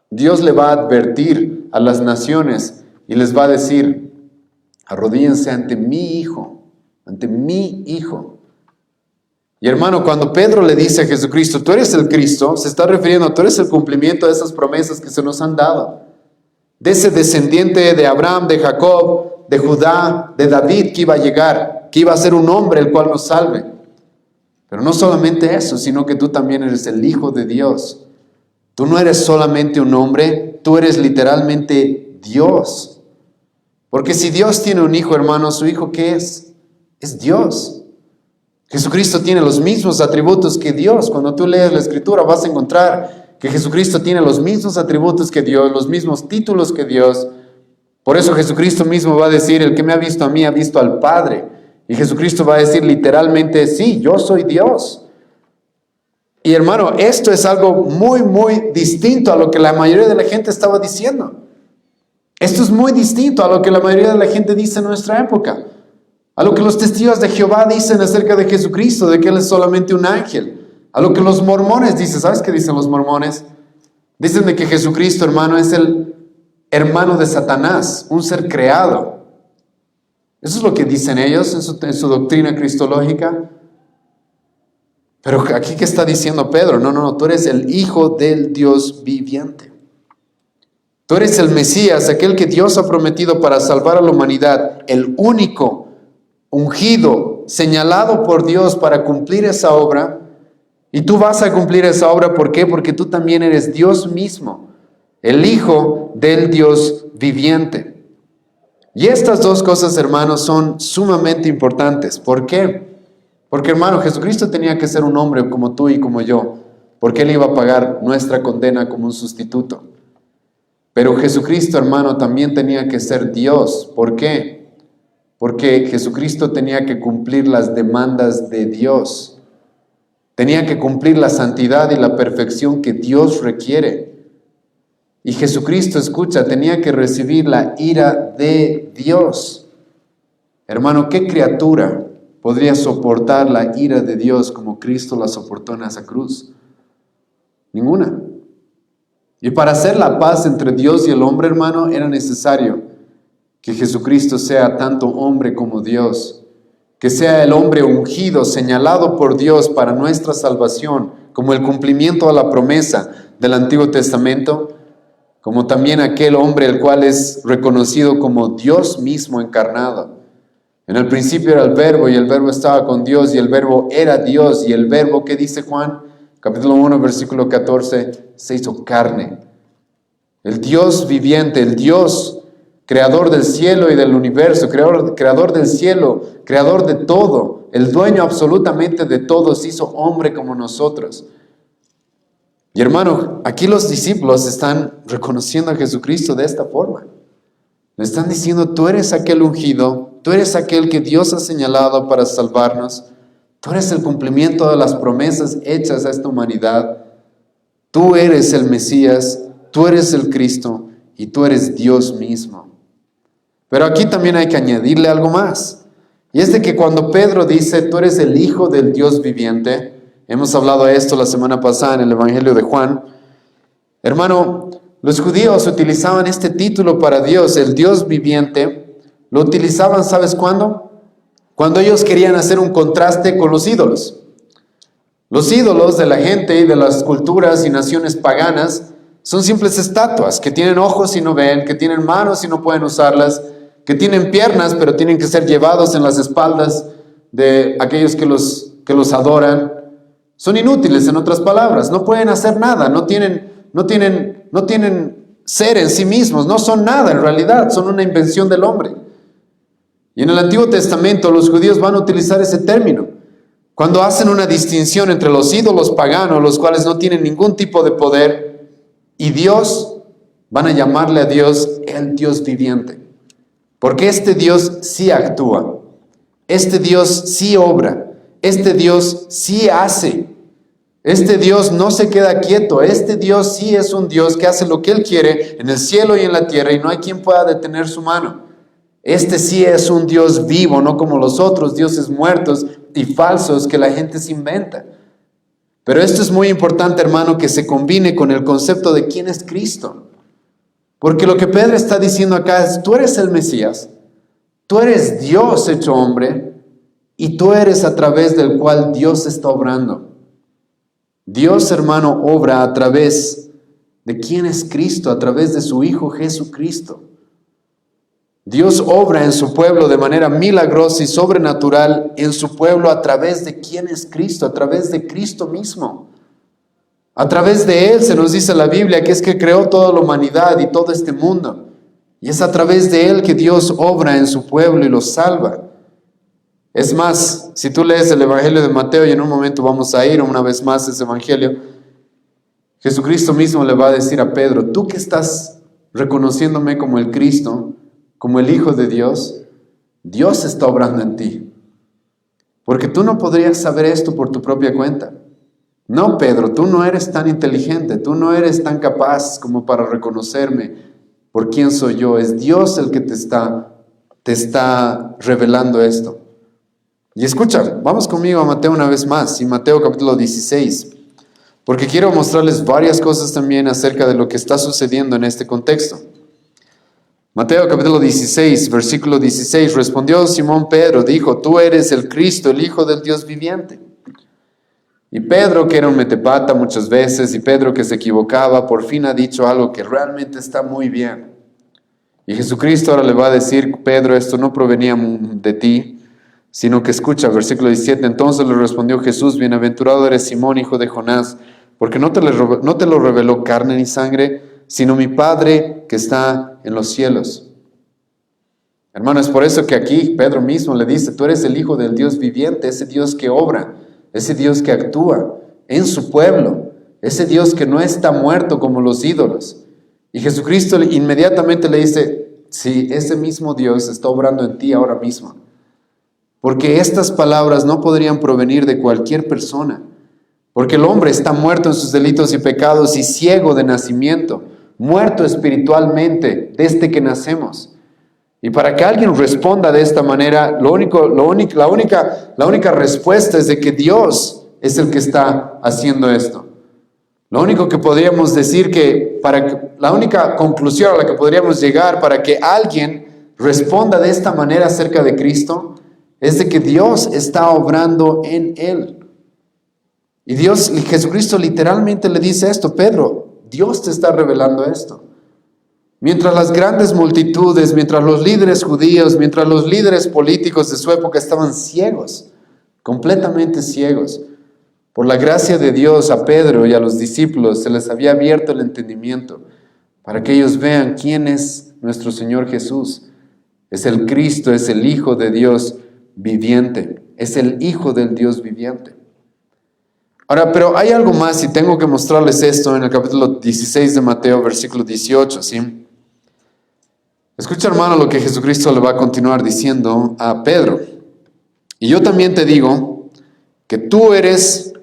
Speaker 1: Dios le va a advertir a las naciones y les va a decir, arrodíllense ante mi Hijo, ante mi Hijo. Y hermano, cuando Pedro le dice a Jesucristo, tú eres el Cristo, se está refiriendo, tú eres el cumplimiento de esas promesas que se nos han dado. De ese descendiente de Abraham, de Jacob, de Judá, de David que iba a llegar, que iba a ser un hombre el cual nos salve. Pero no solamente eso, sino que tú también eres el Hijo de Dios. Tú no eres solamente un hombre, tú eres literalmente Dios. Porque si Dios tiene un hijo, hermano, ¿su hijo qué es? Es Dios. Jesucristo tiene los mismos atributos que Dios. Cuando tú lees la Escritura vas a encontrar que Jesucristo tiene los mismos atributos que Dios, los mismos títulos que Dios. Por eso Jesucristo mismo va a decir, el que me ha visto a mí ha visto al Padre. Y Jesucristo va a decir literalmente, sí, yo soy Dios. Y hermano, esto es algo muy, muy distinto a lo que la mayoría de la gente estaba diciendo. Esto es muy distinto a lo que la mayoría de la gente dice en nuestra época. A lo que los testigos de Jehová dicen acerca de Jesucristo, de que Él es solamente un ángel. A lo que los mormones dicen. ¿Sabes qué dicen los mormones? Dicen de que Jesucristo, hermano, es el hermano de Satanás, un ser creado. Eso es lo que dicen ellos en su doctrina cristológica. Pero aquí, ¿qué está diciendo Pedro? No, tú eres el Hijo del Dios viviente. Tú eres el Mesías, aquel que Dios ha prometido para salvar a la humanidad, el único ungido, señalado por Dios para cumplir esa obra. Y tú vas a cumplir esa obra, ¿por qué? Porque tú también eres Dios mismo, el Hijo del Dios viviente. Y estas dos cosas, hermanos, son sumamente importantes. ¿Por qué? Porque, hermano, Jesucristo tenía que ser un hombre como tú y como yo, porque Él iba a pagar nuestra condena como un sustituto. Pero Jesucristo, hermano, también tenía que ser Dios. ¿Por qué? Porque Jesucristo tenía que cumplir las demandas de Dios. Tenía que cumplir la santidad y la perfección que Dios requiere. Y Jesucristo, escucha, tenía que recibir la ira de Dios. Hermano, ¿qué criatura podría soportar la ira de Dios como Cristo la soportó en esa cruz? Ninguna. Y para hacer la paz entre Dios y el hombre, hermano, era necesario que Jesucristo sea tanto hombre como Dios, que sea el hombre ungido, señalado por Dios para nuestra salvación, como el cumplimiento a la promesa del Antiguo Testamento, como también aquel hombre el cual es reconocido como Dios mismo encarnado. En el principio era el Verbo, y el Verbo estaba con Dios, y el Verbo era Dios, y el Verbo, ¿qué dice Juan? Capítulo 1, versículo 14, se hizo carne. El Dios viviente, el Dios creador del cielo y del universo, creador del cielo, creador de todo, el dueño absolutamente de todo, se hizo hombre como nosotros. Y hermano, aquí los discípulos están reconociendo a Jesucristo de esta forma. Le están diciendo, tú eres aquel ungido, tú eres aquel que Dios ha señalado para salvarnos, tú eres el cumplimiento de las promesas hechas a esta humanidad, tú eres el Mesías, tú eres el Cristo y tú eres Dios mismo. Pero aquí también hay que añadirle algo más. Y es de que cuando Pedro dice, tú eres el Hijo del Dios viviente, hemos hablado de esto la semana pasada en el Evangelio de Juan. Hermano, los judíos utilizaban este título para Dios, el Dios viviente. Lo utilizaban, ¿sabes cuándo? Cuando ellos querían hacer un contraste con los ídolos. Los ídolos de la gente y de las culturas y naciones paganas son simples estatuas que tienen ojos y no ven, que tienen manos y no pueden usarlas, que tienen piernas pero tienen que ser llevados en las espaldas de aquellos que los adoran. Son inútiles, en otras palabras, no pueden hacer nada, no tienen ser en sí mismos, no son nada en realidad, son una invención del hombre. Y en el Antiguo Testamento los judíos van a utilizar ese término cuando hacen una distinción entre los ídolos paganos, los cuales no tienen ningún tipo de poder, y Dios. Van a llamarle a Dios el Dios viviente, porque este Dios sí actúa, este Dios sí obra, este Dios sí hace, este Dios no se queda quieto, este Dios sí es un Dios que hace lo que Él quiere en el cielo y en la tierra y no hay quien pueda detener su mano. Este sí es un Dios vivo, no como los otros dioses muertos y falsos que la gente se inventa. Pero esto es muy importante, hermano, que se combine con el concepto de quién es Cristo. Porque lo que Pedro está diciendo acá es, tú eres el Mesías, tú eres Dios hecho hombre, Y tú eres a través del cual Dios está obrando. Dios, hermano, obra a través de quién es Cristo, a través de su Hijo Jesucristo. Dios obra en su pueblo de manera milagrosa y sobrenatural en su pueblo a través de quién es Cristo, a través de Cristo mismo. A través de Él se nos dice la Biblia que es que creó toda la humanidad y todo este mundo. Y es a través de Él que Dios obra en su pueblo y los salva. Es más, si tú lees el Evangelio de Mateo, y en un momento vamos a ir una vez más a ese Evangelio, Jesucristo mismo le va a decir a Pedro, tú que estás reconociéndome como el Cristo, como el Hijo de Dios, Dios está obrando en ti. Porque tú no podrías saber esto por tu propia cuenta. No, Pedro, tú no eres tan inteligente, tú no eres tan capaz como para reconocerme por quién soy yo. Es Dios el que te está revelando esto. Y escucha, vamos conmigo a Mateo una vez más, y Mateo capítulo 16, porque quiero mostrarles varias cosas también acerca de lo que está sucediendo en este contexto. Mateo capítulo 16, versículo 16, respondió Simón Pedro, dijo, tú eres el Cristo, el Hijo del Dios viviente. Y Pedro, que era un metepata muchas veces, y Pedro que se equivocaba, por fin ha dicho algo que realmente está muy bien. Y Jesucristo ahora le va a decir, Pedro, esto no provenía de ti, sino que escucha, versículo 17, entonces le respondió Jesús, bienaventurado eres Simón, hijo de Jonás, porque no te lo reveló carne ni sangre, sino mi Padre que está en los cielos. Hermano, es por eso que aquí Pedro mismo le dice, tú eres el Hijo del Dios viviente, ese Dios que obra, ese Dios que actúa en su pueblo, ese Dios que no está muerto como los ídolos. Y Jesucristo inmediatamente le dice, sí, ese mismo Dios está obrando en ti ahora mismo. Porque estas palabras no podrían provenir de cualquier persona. Porque el hombre está muerto en sus delitos y pecados y ciego de nacimiento, muerto espiritualmente desde que nacemos. Y para que alguien responda de esta manera, la única respuesta es de que Dios es el que está haciendo esto. Lo único que podríamos decir la única conclusión a la que podríamos llegar para que alguien responda de esta manera acerca de Cristo es de que Dios está obrando en él. Y Jesucristo literalmente le dice esto, Pedro, Dios te está revelando esto. Mientras las grandes multitudes, mientras los líderes judíos, mientras los líderes políticos de su época estaban ciegos, completamente ciegos, por la gracia de Dios a Pedro y a los discípulos se les había abierto el entendimiento para que ellos vean quién es nuestro Señor Jesús. Es el Cristo, es el Hijo de Dios viviente, es el Hijo del Dios viviente. Ahora, pero hay algo más y tengo que mostrarles esto en el capítulo 16 de Mateo, versículo 18, ¿sí? Escucha, hermano, lo que Jesucristo le va a continuar diciendo a Pedro. Y yo también te digo que tú eres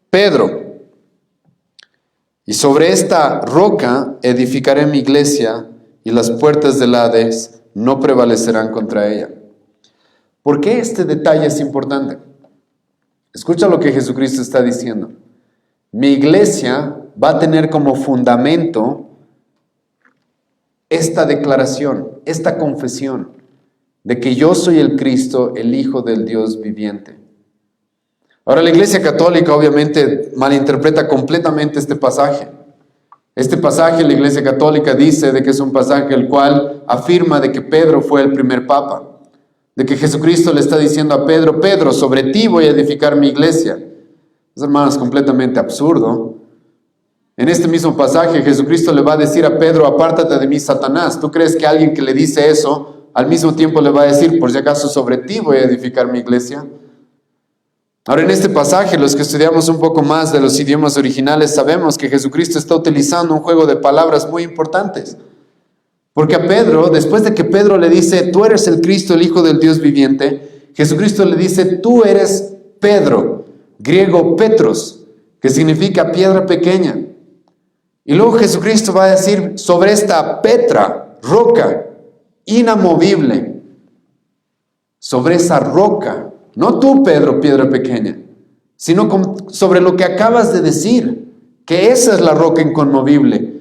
Speaker 1: Pedro, y sobre esta roca edificaré mi iglesia, y las puertas del Hades no prevalecerán contra ella. ¿Por qué este detalle es importante? Escucha lo que Jesucristo está diciendo. Mi iglesia va a tener como fundamento esta declaración, esta confesión de que yo soy el Cristo, el Hijo del Dios viviente. Ahora, la Iglesia Católica obviamente malinterpreta completamente este pasaje. Este pasaje, la Iglesia Católica dice de que es un pasaje el cual afirma de que Pedro fue el primer papa. De que Jesucristo le está diciendo a Pedro, Pedro, sobre ti voy a edificar mi iglesia. Es, hermanos, completamente absurdo. En este mismo pasaje, Jesucristo le va a decir a Pedro, apártate de mí, Satanás. ¿Tú crees que alguien que le dice eso, al mismo tiempo le va a decir, por si acaso sobre ti voy a edificar mi iglesia? Ahora, en este pasaje, los que estudiamos un poco más de los idiomas originales, sabemos que Jesucristo está utilizando un juego de palabras muy importantes. Porque a Pedro, después de que Pedro le dice, tú eres el Cristo, el Hijo del Dios viviente, Jesucristo le dice, tú eres Pedro, griego Petros, que significa piedra pequeña. Y luego Jesucristo va a decir, sobre esta Petra, roca, inamovible, sobre esa roca, no tú, Pedro, piedra pequeña, sino sobre lo que acabas de decir, que esa es la roca inconmovible.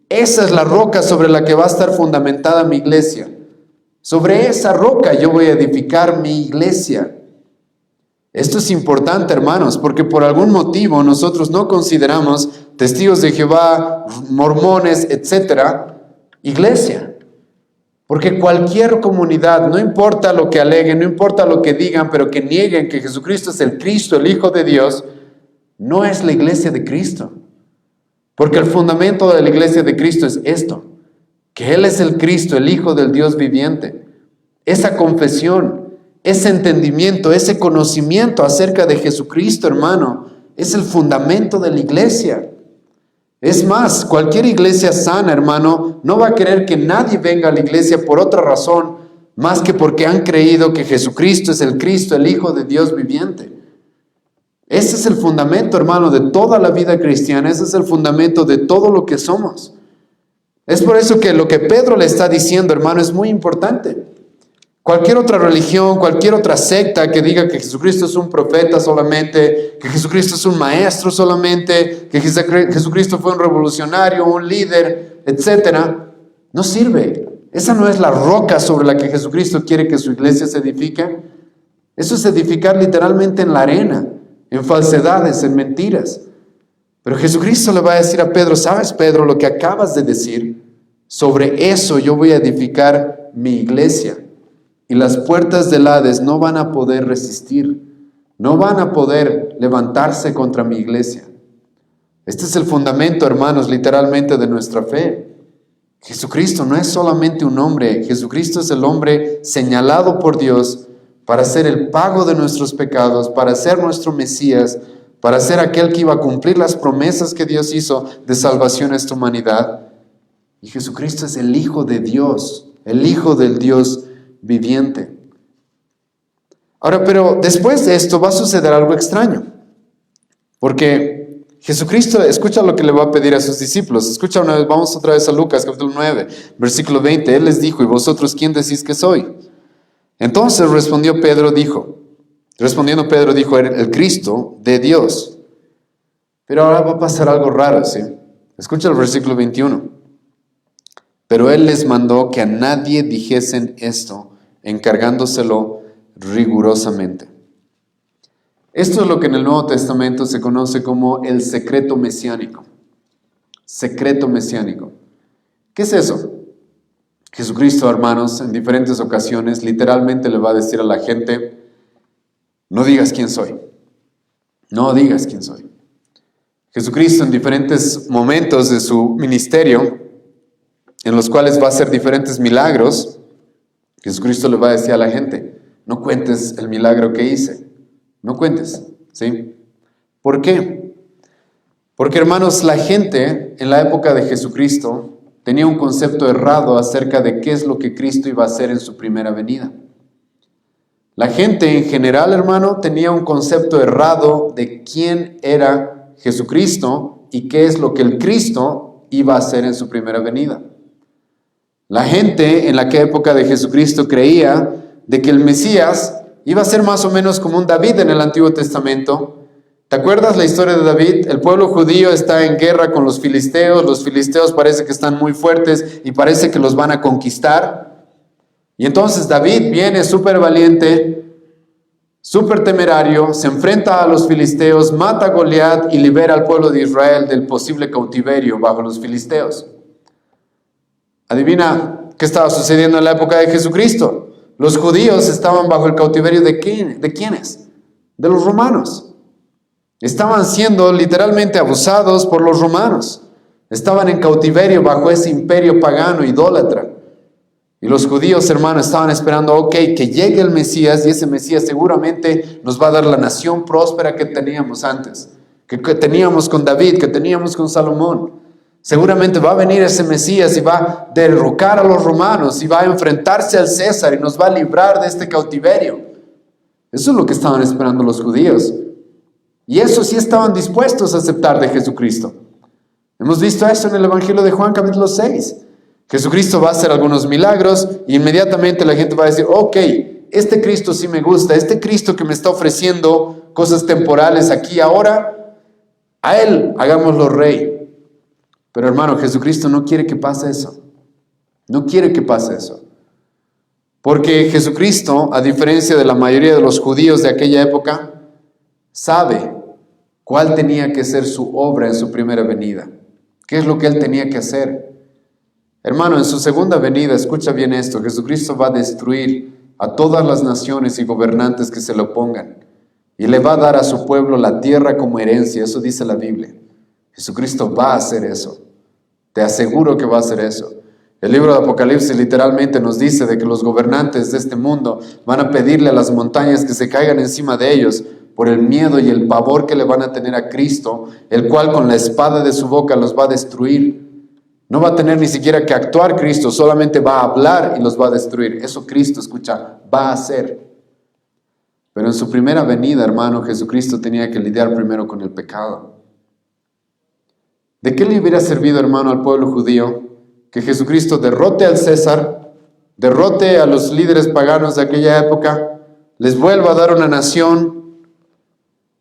Speaker 1: Esa es la roca sobre la que va a estar fundamentada mi iglesia. Sobre esa roca yo voy a edificar mi iglesia. Esto es importante, hermanos, porque por algún motivo nosotros no consideramos testigos de Jehová, mormones, etcétera, iglesia. Porque cualquier comunidad, no importa lo que aleguen, no importa lo que digan, pero que nieguen que Jesucristo es el Cristo, el Hijo de Dios, no es la iglesia de Cristo. Porque el fundamento de la iglesia de Cristo es esto, que Él es el Cristo, el Hijo del Dios viviente. Esa confesión, ese entendimiento, ese conocimiento acerca de Jesucristo, hermano, es el fundamento de la iglesia. Es más, cualquier iglesia sana, hermano, no va a querer que nadie venga a la iglesia por otra razón, más que porque han creído que Jesucristo es el Cristo, el Hijo de Dios viviente. Ese es el fundamento, hermano, de toda la vida cristiana. Ese es el fundamento de todo lo que somos. Es por eso que lo que Pedro le está diciendo, hermano, es muy importante. Cualquier otra religión, cualquier otra secta que diga que Jesucristo es un profeta solamente, que Jesucristo es un maestro solamente, que Jesucristo fue un revolucionario, un líder, etcétera, no sirve. Esa no es la roca sobre la que Jesucristo quiere que su iglesia se edifique. Eso es edificar literalmente en la arena, en falsedades, en mentiras. Pero Jesucristo le va a decir a Pedro, ¿sabes, Pedro, lo que acabas de decir? Sobre eso yo voy a edificar mi iglesia. Y las puertas del Hades no van a poder resistir, no van a poder levantarse contra mi iglesia. Este es el fundamento, hermanos, literalmente de nuestra fe. Jesucristo no es solamente un hombre, Jesucristo es el hombre señalado por Dios para ser el pago de nuestros pecados, para ser nuestro Mesías, para ser aquel que iba a cumplir las promesas que Dios hizo de salvación a esta humanidad. Y Jesucristo es el Hijo de Dios, el Hijo del Dios viviente. Ahora, pero después de esto va a suceder algo extraño, porque Jesucristo, escucha lo que le va a pedir a sus discípulos. Escucha una vez, vamos otra vez a Lucas capítulo 9, versículo 20. Él les dijo, ¿y vosotros quién decís que soy? Entonces respondiendo Pedro dijo, el Cristo de Dios. Pero ahora va a pasar algo raro, ¿sí? Escucha el versículo 21. Pero él les mandó que a nadie dijesen esto, encargándoselo rigurosamente. Esto es lo que en el Nuevo Testamento se conoce como el secreto mesiánico. Secreto mesiánico. ¿Qué es eso? Jesucristo, hermanos, en diferentes ocasiones literalmente le va a decir a la gente, no digas quién soy. No digas quién soy. Jesucristo en diferentes momentos de su ministerio, en los cuales va a hacer diferentes milagros, Jesucristo le va a decir a la gente, no cuentes el milagro que hice, no cuentes, ¿sí? ¿Por qué? Porque, hermanos, la gente en la época de Jesucristo tenía un concepto errado acerca de qué es lo que Cristo iba a hacer en su primera venida. La gente en general, hermano, tenía un concepto errado de quién era Jesucristo y qué es lo que el Cristo iba a hacer en su primera venida. La gente en la época de Jesucristo creía de que el Mesías iba a ser más o menos como un David en el Antiguo Testamento. ¿Te acuerdas la historia de David? El pueblo judío está en guerra con los filisteos parece que están muy fuertes y parece que los van a conquistar. Y entonces David viene súper valiente, súper temerario, se enfrenta a los filisteos, mata a Goliat y libera al pueblo de Israel del posible cautiverio bajo los filisteos. Adivina qué estaba sucediendo en la época de Jesucristo. Los judíos estaban bajo el cautiverio ¿de quiénes? De los romanos. Estaban siendo literalmente abusados por los romanos. Estaban en cautiverio bajo ese imperio pagano, idólatra. Y los judíos, hermanos, estaban esperando, que llegue el Mesías, y ese Mesías seguramente nos va a dar la nación próspera que teníamos antes, que teníamos con David, que teníamos con Salomón. Seguramente va a venir ese Mesías y va a derrocar a los romanos y va a enfrentarse al César y nos va a librar de este cautiverio. Eso es lo que estaban esperando los judíos. Y eso sí estaban dispuestos a aceptar de Jesucristo. Hemos visto eso en el Evangelio de Juan capítulo 6. Jesucristo va a hacer algunos milagros y inmediatamente la gente va a decir, este Cristo sí me gusta, este Cristo que me está ofreciendo cosas temporales aquí ahora, a Él hagámoslo rey. Pero hermano, Jesucristo no quiere que pase eso. No quiere que pase eso. Porque Jesucristo, a diferencia de la mayoría de los judíos de aquella época, sabe cuál tenía que ser su obra en su primera venida. ¿Qué es lo que Él tenía que hacer? Hermano, en su segunda venida, escucha bien esto, Jesucristo va a destruir a todas las naciones y gobernantes que se le opongan. Y le va a dar a su pueblo la tierra como herencia. Eso dice la Biblia. Jesucristo va a hacer eso. Te aseguro que va a hacer eso. El libro de Apocalipsis literalmente nos dice de que los gobernantes de este mundo van a pedirle a las montañas que se caigan encima de ellos por el miedo y el pavor que le van a tener a Cristo, el cual con la espada de su boca los va a destruir. No va a tener ni siquiera que actuar Cristo, solamente va a hablar y los va a destruir. Eso Cristo, escucha, va a hacer. Pero en su primera venida, hermano, Jesucristo tenía que lidiar primero con el pecado. ¿De qué le hubiera servido, hermano, al pueblo judío que Jesucristo derrote al César, derrote a los líderes paganos de aquella época, les vuelva a dar una nación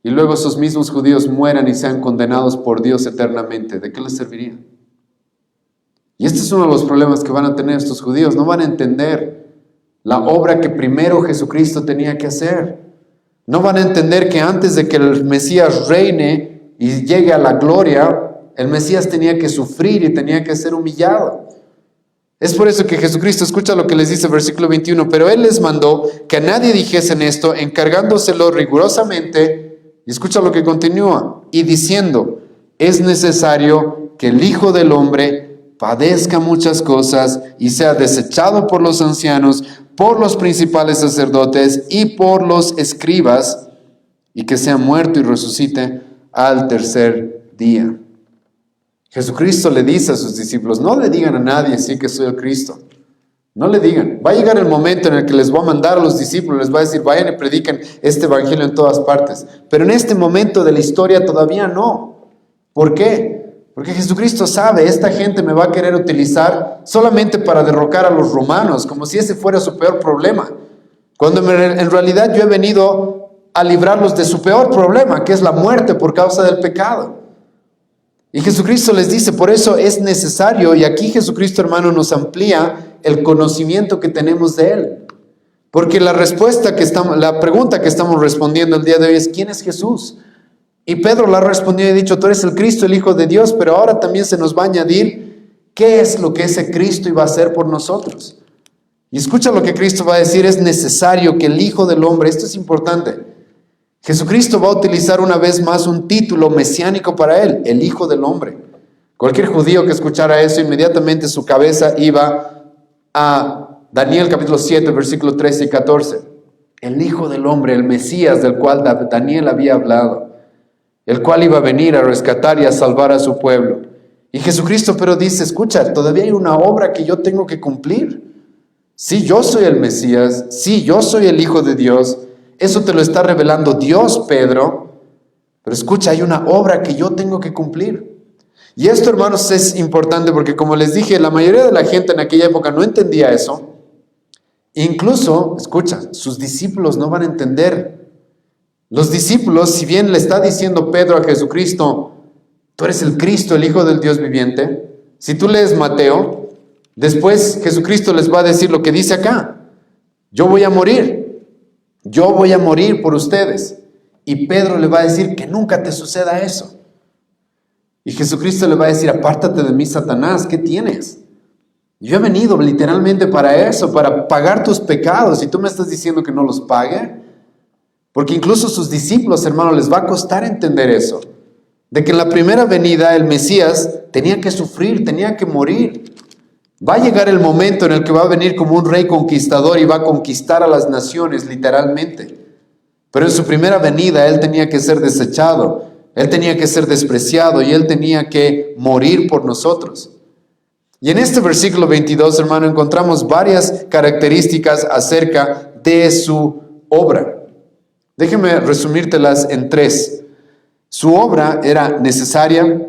Speaker 1: y luego esos mismos judíos mueran y sean condenados por Dios eternamente? ¿De qué les serviría? Y este es uno de los problemas que van a tener estos judíos. No van a entender la obra que primero Jesucristo tenía que hacer. No van a entender que antes de que el Mesías reine y llegue a la gloria, el Mesías tenía que sufrir y tenía que ser humillado. Es por eso que Jesucristo, escucha lo que les dice el versículo 21, pero Él les mandó que a nadie dijesen esto, encargándoselo rigurosamente, y escucha lo que continúa, y diciendo, es necesario que el Hijo del Hombre padezca muchas cosas y sea desechado por los ancianos, por los principales sacerdotes y por los escribas, y que sea muerto y resucite al tercer día. Jesucristo le dice a sus discípulos, no le digan a nadie sí que soy el Cristo. No le digan. Va a llegar el momento en el que les va a mandar a los discípulos, les va a decir, vayan y prediquen este evangelio en todas partes. Pero en este momento de la historia todavía no. ¿Por qué? Porque Jesucristo sabe, esta gente me va a querer utilizar solamente para derrocar a los romanos, como si ese fuera su peor problema. Cuando en realidad yo he venido a librarlos de su peor problema, que es la muerte por causa del pecado. Y Jesucristo les dice, por eso es necesario, y aquí Jesucristo, hermano, nos amplía el conocimiento que tenemos de Él. Porque la pregunta que estamos respondiendo el día de hoy es, ¿quién es Jesús? Y Pedro la ha respondido y ha dicho, tú eres el Cristo, el Hijo de Dios, pero ahora también se nos va a añadir qué es lo que ese Cristo iba a hacer por nosotros. Y escucha lo que Cristo va a decir, es necesario que el Hijo del Hombre, esto es importante, Jesucristo va a utilizar una vez más un título mesiánico para Él, el Hijo del Hombre. Cualquier judío que escuchara eso, inmediatamente su cabeza iba a Daniel capítulo 7, versículo 13 y 14. El Hijo del Hombre, el Mesías del cual Daniel había hablado, el cual iba a venir a rescatar y a salvar a su pueblo. Y Jesucristo pero dice, escucha, todavía hay una obra que yo tengo que cumplir. Sí, yo soy el Mesías, sí, yo soy el Hijo de Dios. Eso te lo está revelando Dios, Pedro. Pero escucha, hay una obra que yo tengo que cumplir. Y esto, hermanos, es importante porque, como les dije, la mayoría de la gente en aquella época no entendía eso. Incluso, escucha, sus discípulos no van a entender. Los discípulos, si bien le está diciendo Pedro a Jesucristo, tú eres el Cristo, el Hijo del Dios viviente. Si tú lees Mateo, después Jesucristo les va a decir lo que dice acá. Yo voy a morir. Yo voy a morir por ustedes. Y Pedro le va a decir que nunca te suceda eso. Y Jesucristo le va a decir, apártate de mí, Satanás, ¿qué tienes? Yo he venido literalmente para eso, para pagar tus pecados. ¿Y tú me estás diciendo que no los pague? Porque incluso sus discípulos, hermanos, les va a costar entender eso. De que en la primera venida el Mesías tenía que sufrir, tenía que morir. Va a llegar el momento en el que va a venir como un rey conquistador y va a conquistar a las naciones, literalmente. Pero en su primera venida Él tenía que ser desechado, Él tenía que ser despreciado y Él tenía que morir por nosotros. Y en este versículo 22, hermano, encontramos varias características acerca de su obra. Déjeme resumírtelas en 3. Su obra era necesaria,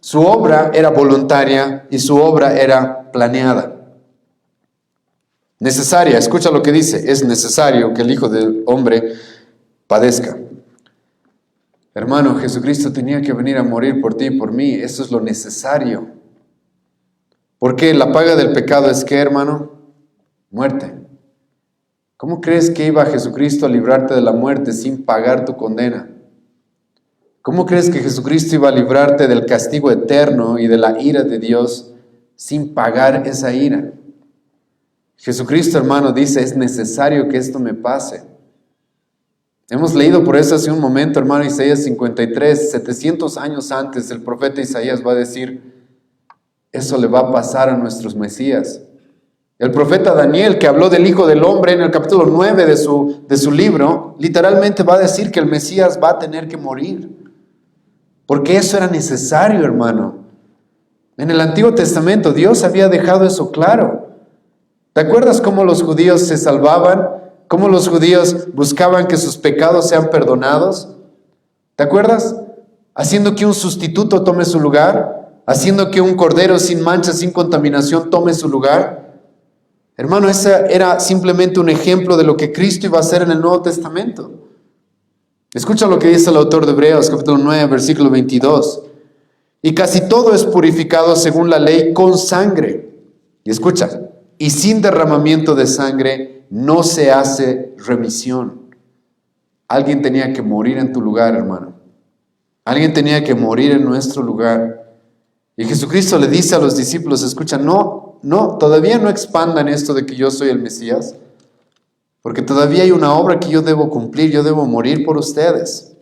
Speaker 1: su obra era voluntaria y su obra era planeada. Necesaria, escucha lo que dice, es necesario que el Hijo del Hombre padezca. Hermano, Jesucristo tenía que venir a morir por ti y por mí, eso es lo necesario. Porque la paga del pecado es ¿qué, hermano? Muerte. ¿Cómo crees que iba Jesucristo a librarte de la muerte sin pagar tu condena? ¿Cómo crees que Jesucristo iba a librarte del castigo eterno y de la ira de Dios sin pagar esa ira? Jesucristo, hermano, dice, es necesario que esto me pase. Hemos leído por eso hace un momento, hermano, Isaías 53, 700 años antes, el profeta Isaías va a decir, eso le va a pasar a nuestros Mesías. El profeta Daniel, que habló del Hijo del Hombre en el capítulo 9 de su libro, literalmente va a decir que el Mesías va a tener que morir. Porque eso era necesario, hermano. En el Antiguo Testamento Dios había dejado eso claro. ¿Te acuerdas cómo los judíos se salvaban? ¿Cómo los judíos buscaban que sus pecados sean perdonados? ¿Te acuerdas? Haciendo que un sustituto tome su lugar, haciendo que un cordero sin mancha, sin contaminación tome su lugar. Hermano, ese era simplemente un ejemplo de lo que Cristo iba a hacer en el Nuevo Testamento. Escucha lo que dice el autor de Hebreos, capítulo 9, versículo 22. Y casi todo es purificado según la ley con sangre. Y escucha, y sin derramamiento de sangre no se hace remisión. Alguien tenía que morir en tu lugar, hermano. Alguien tenía que morir en nuestro lugar. Y Jesucristo le dice a los discípulos, escucha, no, todavía no expandan esto de que yo soy el Mesías, porque todavía hay una obra que yo debo cumplir, yo debo morir por ustedes.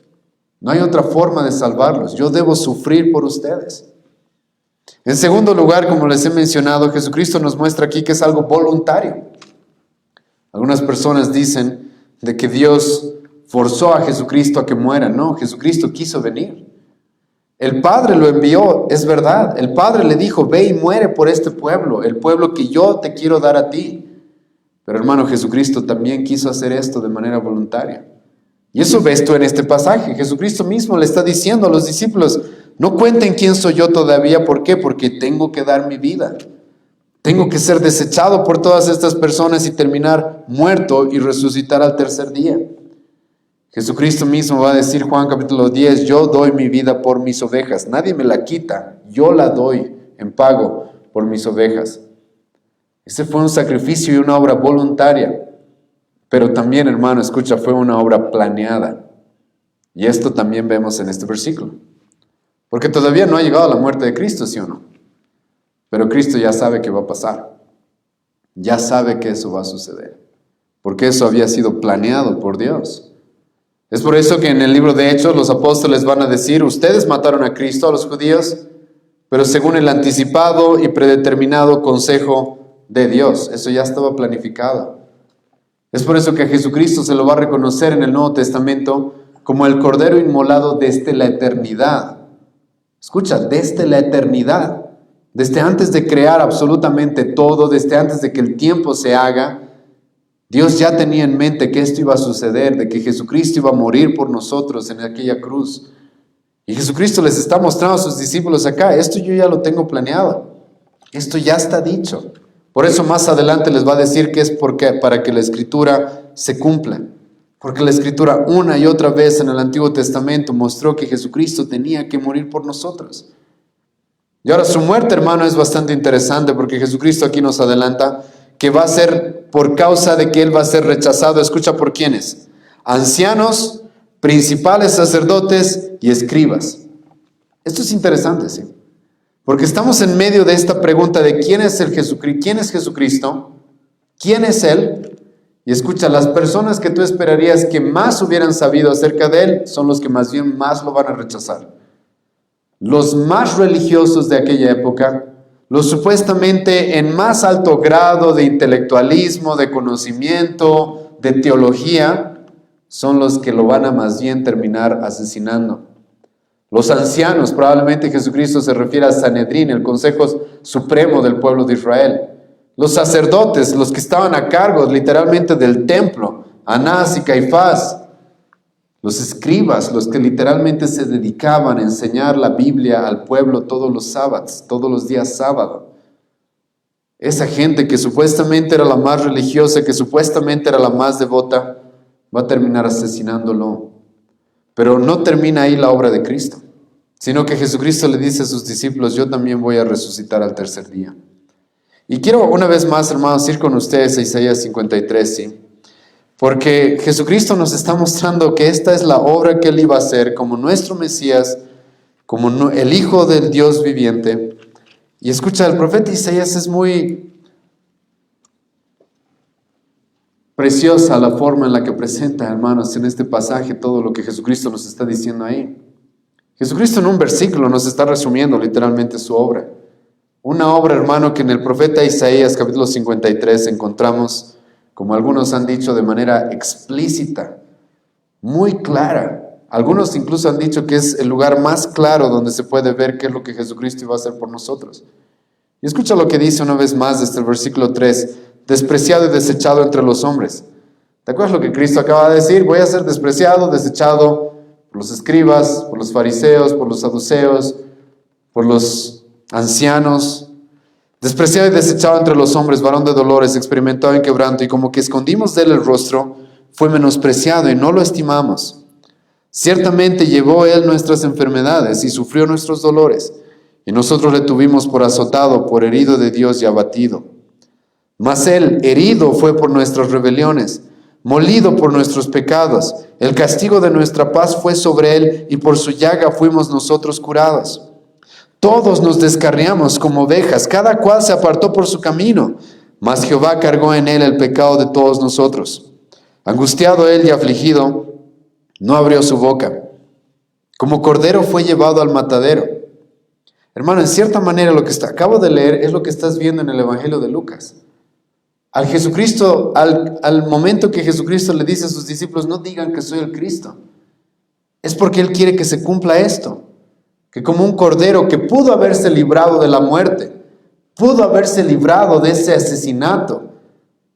Speaker 1: No hay otra forma de salvarlos, yo debo sufrir por ustedes. En segundo lugar, como les he mencionado, Jesucristo nos muestra aquí que es algo voluntario. Algunas personas dicen de que Dios forzó a Jesucristo a que muera. No, Jesucristo quiso venir. El Padre lo envió, es verdad. El Padre le dijo, ve y muere por este pueblo, el pueblo que yo te quiero dar a ti. Pero hermano, Jesucristo también quiso hacer esto de manera voluntaria. Y eso ves tú en este pasaje. Jesucristo mismo le está diciendo a los discípulos, no cuenten quién soy yo todavía. ¿Por qué? Porque tengo que dar mi vida. Tengo que ser desechado por todas estas personas y terminar muerto y resucitar al tercer día. Jesucristo mismo va a decir, Juan capítulo 10, yo doy mi vida por mis ovejas. Nadie me la quita, yo la doy en pago por mis ovejas. Ese fue un sacrificio y una obra voluntaria. Pero también, hermano, escucha, fue una obra planeada. Y esto también vemos en este versículo. Porque todavía no ha llegado la muerte de Cristo, ¿sí o no? Pero Cristo ya sabe qué va a pasar. Ya sabe que eso va a suceder. Porque eso había sido planeado por Dios. Es por eso que en el libro de Hechos los apóstoles van a decir, ustedes mataron a Cristo, a los judíos, pero según el anticipado y predeterminado consejo de Dios. Eso ya estaba planificado. Es por eso que a Jesucristo se lo va a reconocer en el Nuevo Testamento como el Cordero inmolado desde la eternidad. Escucha, desde la eternidad, desde antes de crear absolutamente todo, desde antes de que el tiempo se haga, Dios ya tenía en mente que esto iba a suceder, de que Jesucristo iba a morir por nosotros en aquella cruz. Y Jesucristo les está mostrando a sus discípulos acá, esto yo ya lo tengo planeado, esto ya está dicho. Por eso más adelante les va a decir que es para que la Escritura se cumpla. Porque la Escritura una y otra vez en el Antiguo Testamento mostró que Jesucristo tenía que morir por nosotros. Y ahora su muerte, hermano, es bastante interesante porque Jesucristo aquí nos adelanta que va a ser por causa de que Él va a ser rechazado. Escucha, ¿por quiénes? Ancianos, principales sacerdotes y escribas. Esto es interesante, ¿sí? Porque estamos en medio de esta pregunta de ¿quién es Jesucristo? ¿Quién es Él? Y escucha, las personas que tú esperarías que más hubieran sabido acerca de Él son los que más bien más lo van a rechazar. Los más religiosos de aquella época, los supuestamente en más alto grado de intelectualismo, de conocimiento, de teología, son los que lo van a más bien terminar asesinando. Los ancianos, probablemente Jesucristo se refiere a Sanedrín, el consejo supremo del pueblo de Israel. Los sacerdotes, los que estaban a cargo literalmente del templo, Anás y Caifás. Los escribas, los que literalmente se dedicaban a enseñar la Biblia al pueblo todos los sábados, todos los días sábado. Esa gente que supuestamente era la más religiosa, que supuestamente era la más devota, va a terminar asesinándolo. Pero no termina ahí la obra de Cristo, sino que Jesucristo le dice a sus discípulos, yo también voy a resucitar al tercer día. Y quiero una vez más, hermanos, ir con ustedes a Isaías 53, ¿sí? Porque Jesucristo nos está mostrando que esta es la obra que Él iba a hacer como nuestro Mesías, como el Hijo del Dios viviente. Y escucha, el profeta Isaías es muy preciosa la forma en la que presenta, hermanos, en este pasaje todo lo que Jesucristo nos está diciendo ahí. Jesucristo en un versículo nos está resumiendo literalmente su obra. Una obra, hermano, que en el profeta Isaías capítulo 53 encontramos, como algunos han dicho, de manera explícita, muy clara. Algunos incluso han dicho que es el lugar más claro donde se puede ver qué es lo que Jesucristo iba a hacer por nosotros. Y escucha lo que dice una vez más desde el versículo 3, despreciado y desechado entre los hombres. ¿Te acuerdas lo que Cristo acaba de decir? Voy a ser despreciado, desechado por los escribas, por los fariseos, por los saduceos, por los ancianos. Despreciado y desechado entre los hombres, varón de dolores, experimentado en quebranto, y como que escondimos de él el rostro, fue menospreciado y no lo estimamos. Ciertamente llevó él nuestras enfermedades y sufrió nuestros dolores, y nosotros le tuvimos por azotado, por herido de Dios y abatido. Mas él, herido, fue por nuestras rebeliones, molido por nuestros pecados. El castigo de nuestra paz fue sobre él, y por su llaga fuimos nosotros curados. Todos nos descarriamos como ovejas, cada cual se apartó por su camino, mas Jehová cargó en él el pecado de todos nosotros. Angustiado él y afligido, no abrió su boca. Como cordero fue llevado al matadero. Hermano, en cierta manera lo que acabo de leer es lo que estás viendo en el Evangelio de Lucas. Al Jesucristo, al momento que Jesucristo le dice a sus discípulos, no digan que soy el Cristo, es porque Él quiere que se cumpla esto. Que como un cordero que pudo haberse librado de la muerte, pudo haberse librado de ese asesinato,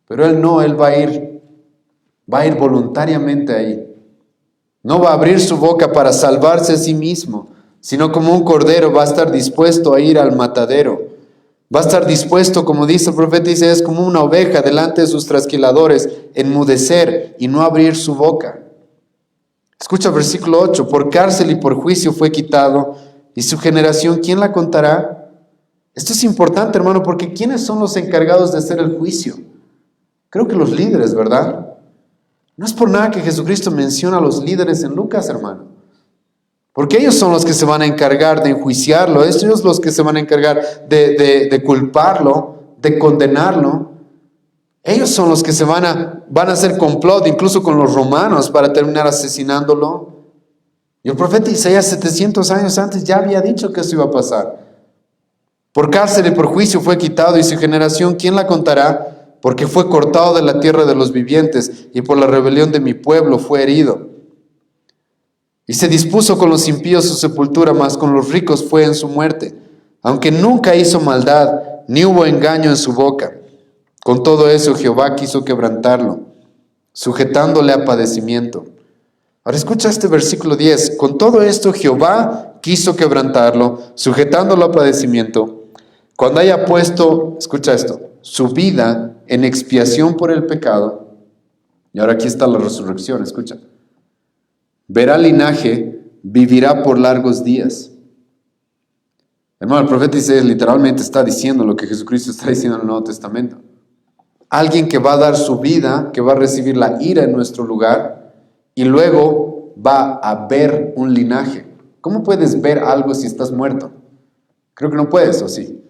Speaker 1: pero Él no, Él va a ir voluntariamente ahí. No va a abrir su boca para salvarse a sí mismo, sino como un cordero va a estar dispuesto a ir al matadero. Va a estar dispuesto, como dice el profeta Isaías, como una oveja delante de sus trasquiladores, enmudecer y no abrir su boca. Escucha versículo 8, por cárcel y por juicio fue quitado, y su generación, ¿quién la contará? Esto es importante, hermano, porque ¿quiénes son los encargados de hacer el juicio? Creo que los líderes, ¿verdad? No es por nada que Jesucristo menciona a los líderes en Lucas, hermano. Porque ellos son los que se van a encargar de enjuiciarlo, ellos son los que se van a encargar de culparlo, de condenarlo. Ellos son los que van a hacer complot, incluso con los romanos, para terminar asesinándolo. Y el profeta Isaías 700 años antes ya había dicho que eso iba a pasar. Por cárcel y por juicio fue quitado, y su generación, ¿quién la contará? Porque fue cortado de la tierra de los vivientes, y por la rebelión de mi pueblo fue herido. Y se dispuso con los impíos su sepultura, mas con los ricos fue en su muerte. Aunque nunca hizo maldad, ni hubo engaño en su boca. Con todo eso Jehová quiso quebrantarlo, sujetándole a padecimiento. Ahora escucha este versículo 10. Con todo esto Jehová quiso quebrantarlo, sujetándolo a padecimiento. Cuando haya puesto, escucha esto, su vida en expiación por el pecado. Y ahora aquí está la resurrección, escucha. Verá linaje, vivirá por largos días. Hermano, el profeta Isaías literalmente está diciendo lo que Jesucristo está diciendo en el Nuevo Testamento. Alguien que va a dar su vida, que va a recibir la ira en nuestro lugar, y luego va a ver un linaje. ¿Cómo puedes ver algo si estás muerto? Creo que no puedes, ¿o sí?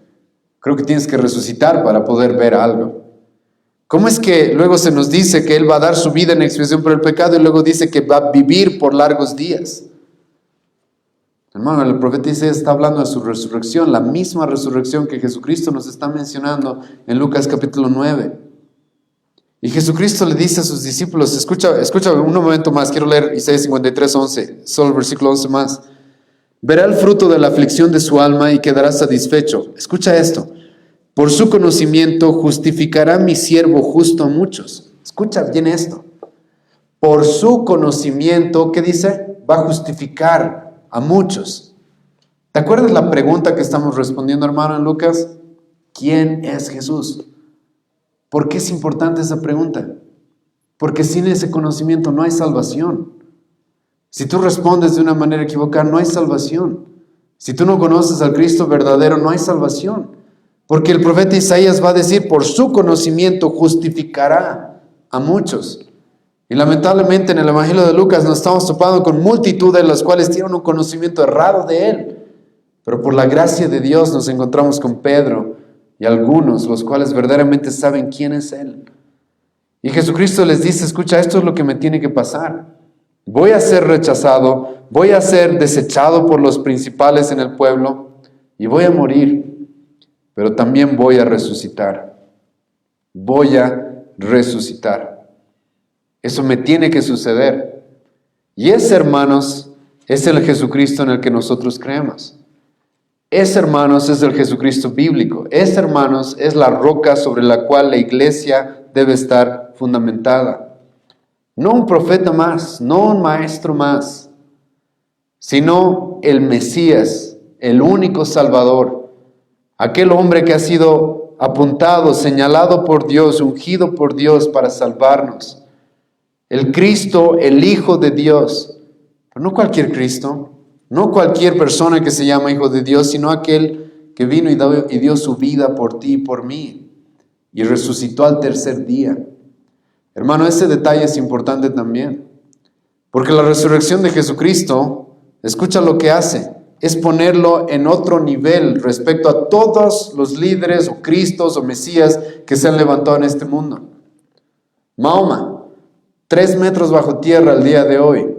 Speaker 1: Creo que tienes que resucitar para poder ver algo. ¿Cómo es que luego se nos dice que Él va a dar su vida en expiación por el pecado y luego dice que va a vivir por largos días? Hermano, el profeta Isaías está hablando de su resurrección, la misma resurrección que Jesucristo nos está mencionando en Lucas capítulo 9. Y Jesucristo le dice a sus discípulos, escucha un momento más, quiero leer Isaías 53, 11, solo el versículo 11 más. Verá el fruto de la aflicción de su alma y quedará satisfecho. Escucha esto. Por su conocimiento justificará mi siervo justo a muchos. Escucha bien esto. Por su conocimiento, ¿qué dice? Va a justificar a muchos. ¿Te acuerdas la pregunta que estamos respondiendo, hermano, en Lucas? ¿Quién es Jesús? ¿Por qué es importante esa pregunta? Porque sin ese conocimiento no hay salvación. Si tú respondes de una manera equivocada, no hay salvación. Si tú no conoces al Cristo verdadero, no hay salvación. Porque el profeta Isaías va a decir, por su conocimiento justificará a muchos. Y lamentablemente en el Evangelio de Lucas nos estamos topando con multitudes las cuales tienen un conocimiento errado de Él. Pero por la gracia de Dios nos encontramos con Pedro y algunos los cuales verdaderamente saben quién es Él. Y Jesucristo les dice, escucha, esto es lo que me tiene que pasar. Voy a ser rechazado, voy a ser desechado por los principales en el pueblo y voy a morir, pero también voy a resucitar. Voy a resucitar. Eso me tiene que suceder. Y ese, hermanos, es el Jesucristo en el que nosotros creemos. Ese, hermanos, es el Jesucristo bíblico. Ese, hermanos, es la roca sobre la cual la iglesia debe estar fundamentada. No un profeta más, no un maestro más, sino el Mesías, el único Salvador, aquel hombre que ha sido apuntado, señalado por Dios, ungido por Dios para salvarnos. El Cristo, el Hijo de Dios, pero no cualquier Cristo, no cualquier persona que se llama Hijo de Dios, sino aquel que vino y dio su vida por ti y por mí, y resucitó al tercer día. Hermano, ese detalle es importante también, porque la resurrección de Jesucristo, escucha lo que hace, es ponerlo en otro nivel respecto a todos los líderes o Cristos o Mesías que se han levantado en este mundo. Mahoma, 3 metros bajo tierra al día de hoy.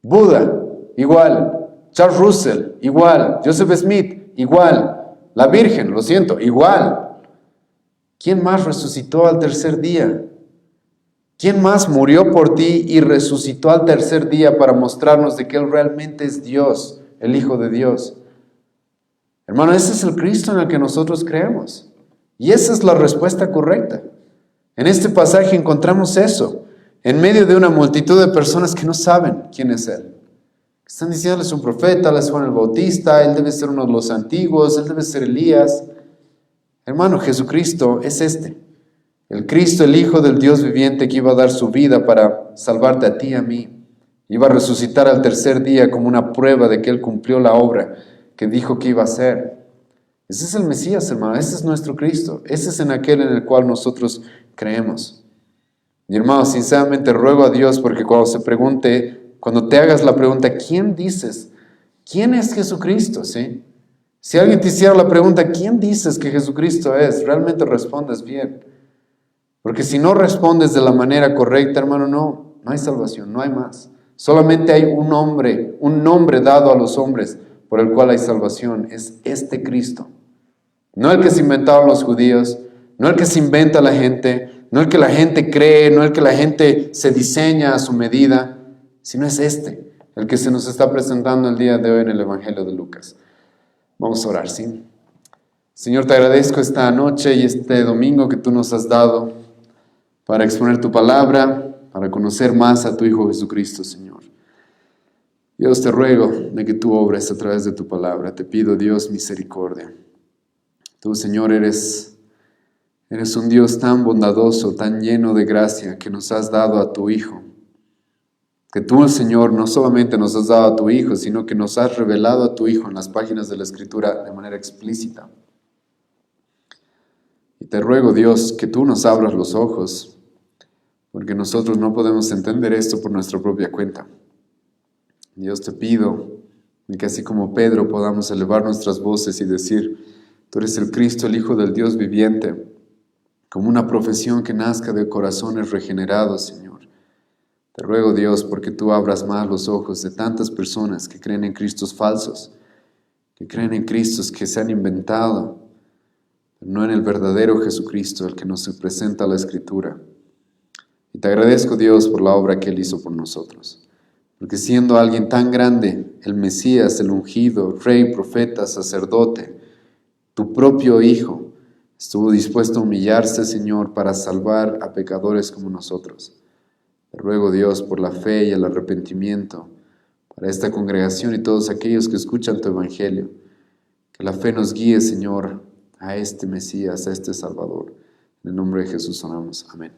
Speaker 1: Buda, igual. Charles Russell, igual. Joseph Smith, igual. La Virgen, lo siento, igual. ¿Quién más resucitó al tercer día? ¿Quién más murió por ti y resucitó al tercer día para mostrarnos de que Él realmente es Dios, el Hijo de Dios? Hermano, ese es el Cristo en el que nosotros creemos. Y esa es la respuesta correcta. En este pasaje encontramos eso. En medio de una multitud de personas que no saben quién es Él. Están diciendo, Él es un profeta, Él es Juan el Bautista, Él debe ser uno de los antiguos, Él debe ser Elías. Hermano, Jesucristo es el Cristo, el Hijo del Dios viviente que iba a dar su vida para salvarte a ti y a mí. Iba a resucitar al tercer día como una prueba de que Él cumplió la obra que dijo que iba a hacer. Ese es el Mesías, hermano, ese es nuestro Cristo, ese es en aquel en el cual nosotros creemos. Y hermano, sinceramente ruego a Dios porque cuando te hagas la pregunta, ¿quién dices? ¿Quién es Jesucristo? ¿Sí? Si alguien te hiciera la pregunta, ¿quién dices que Jesucristo es? Realmente respondes bien. Porque si no respondes de la manera correcta, hermano, no hay salvación, no hay más. Solamente hay un nombre dado a los hombres por el cual hay salvación. Es este Cristo. No el que se inventaron los judíos, no el que se inventa la gente, no el que la gente cree, no el que la gente se diseña a su medida, sino es el que se nos está presentando el día de hoy en el Evangelio de Lucas. Vamos a orar, ¿sí? Señor, te agradezco esta noche y este domingo que tú nos has dado para exponer tu palabra, para conocer más a tu Hijo Jesucristo, Señor. Dios, te ruego de que tú obres a través de tu palabra. Te pido, Dios, misericordia. Tú, Señor, eres un Dios tan bondadoso, tan lleno de gracia, que nos has dado a tu Hijo. Que tú, Señor, no solamente nos has dado a tu Hijo, sino que nos has revelado a tu Hijo en las páginas de la Escritura de manera explícita. Y te ruego, Dios, que tú nos abras los ojos, porque nosotros no podemos entender esto por nuestra propia cuenta. Dios, te pido que así como Pedro podamos elevar nuestras voces y decir, tú eres el Cristo, el Hijo del Dios viviente, como una profesión que nazca de corazones regenerados, Señor. Te ruego, Dios, porque tú abras más los ojos de tantas personas que creen en Cristos falsos, que creen en Cristos que se han inventado, pero no en el verdadero Jesucristo, el que nos presenta la Escritura. Y te agradezco, Dios, por la obra que Él hizo por nosotros. Porque siendo alguien tan grande, el Mesías, el ungido, rey, profeta, sacerdote, tu propio Hijo, estuvo dispuesto a humillarse, Señor, para salvar a pecadores como nosotros. Te ruego, Dios, por la fe y el arrepentimiento, para esta congregación y todos aquellos que escuchan tu Evangelio, que la fe nos guíe, Señor, a este Mesías, a este Salvador. En el nombre de Jesús oramos. Amén.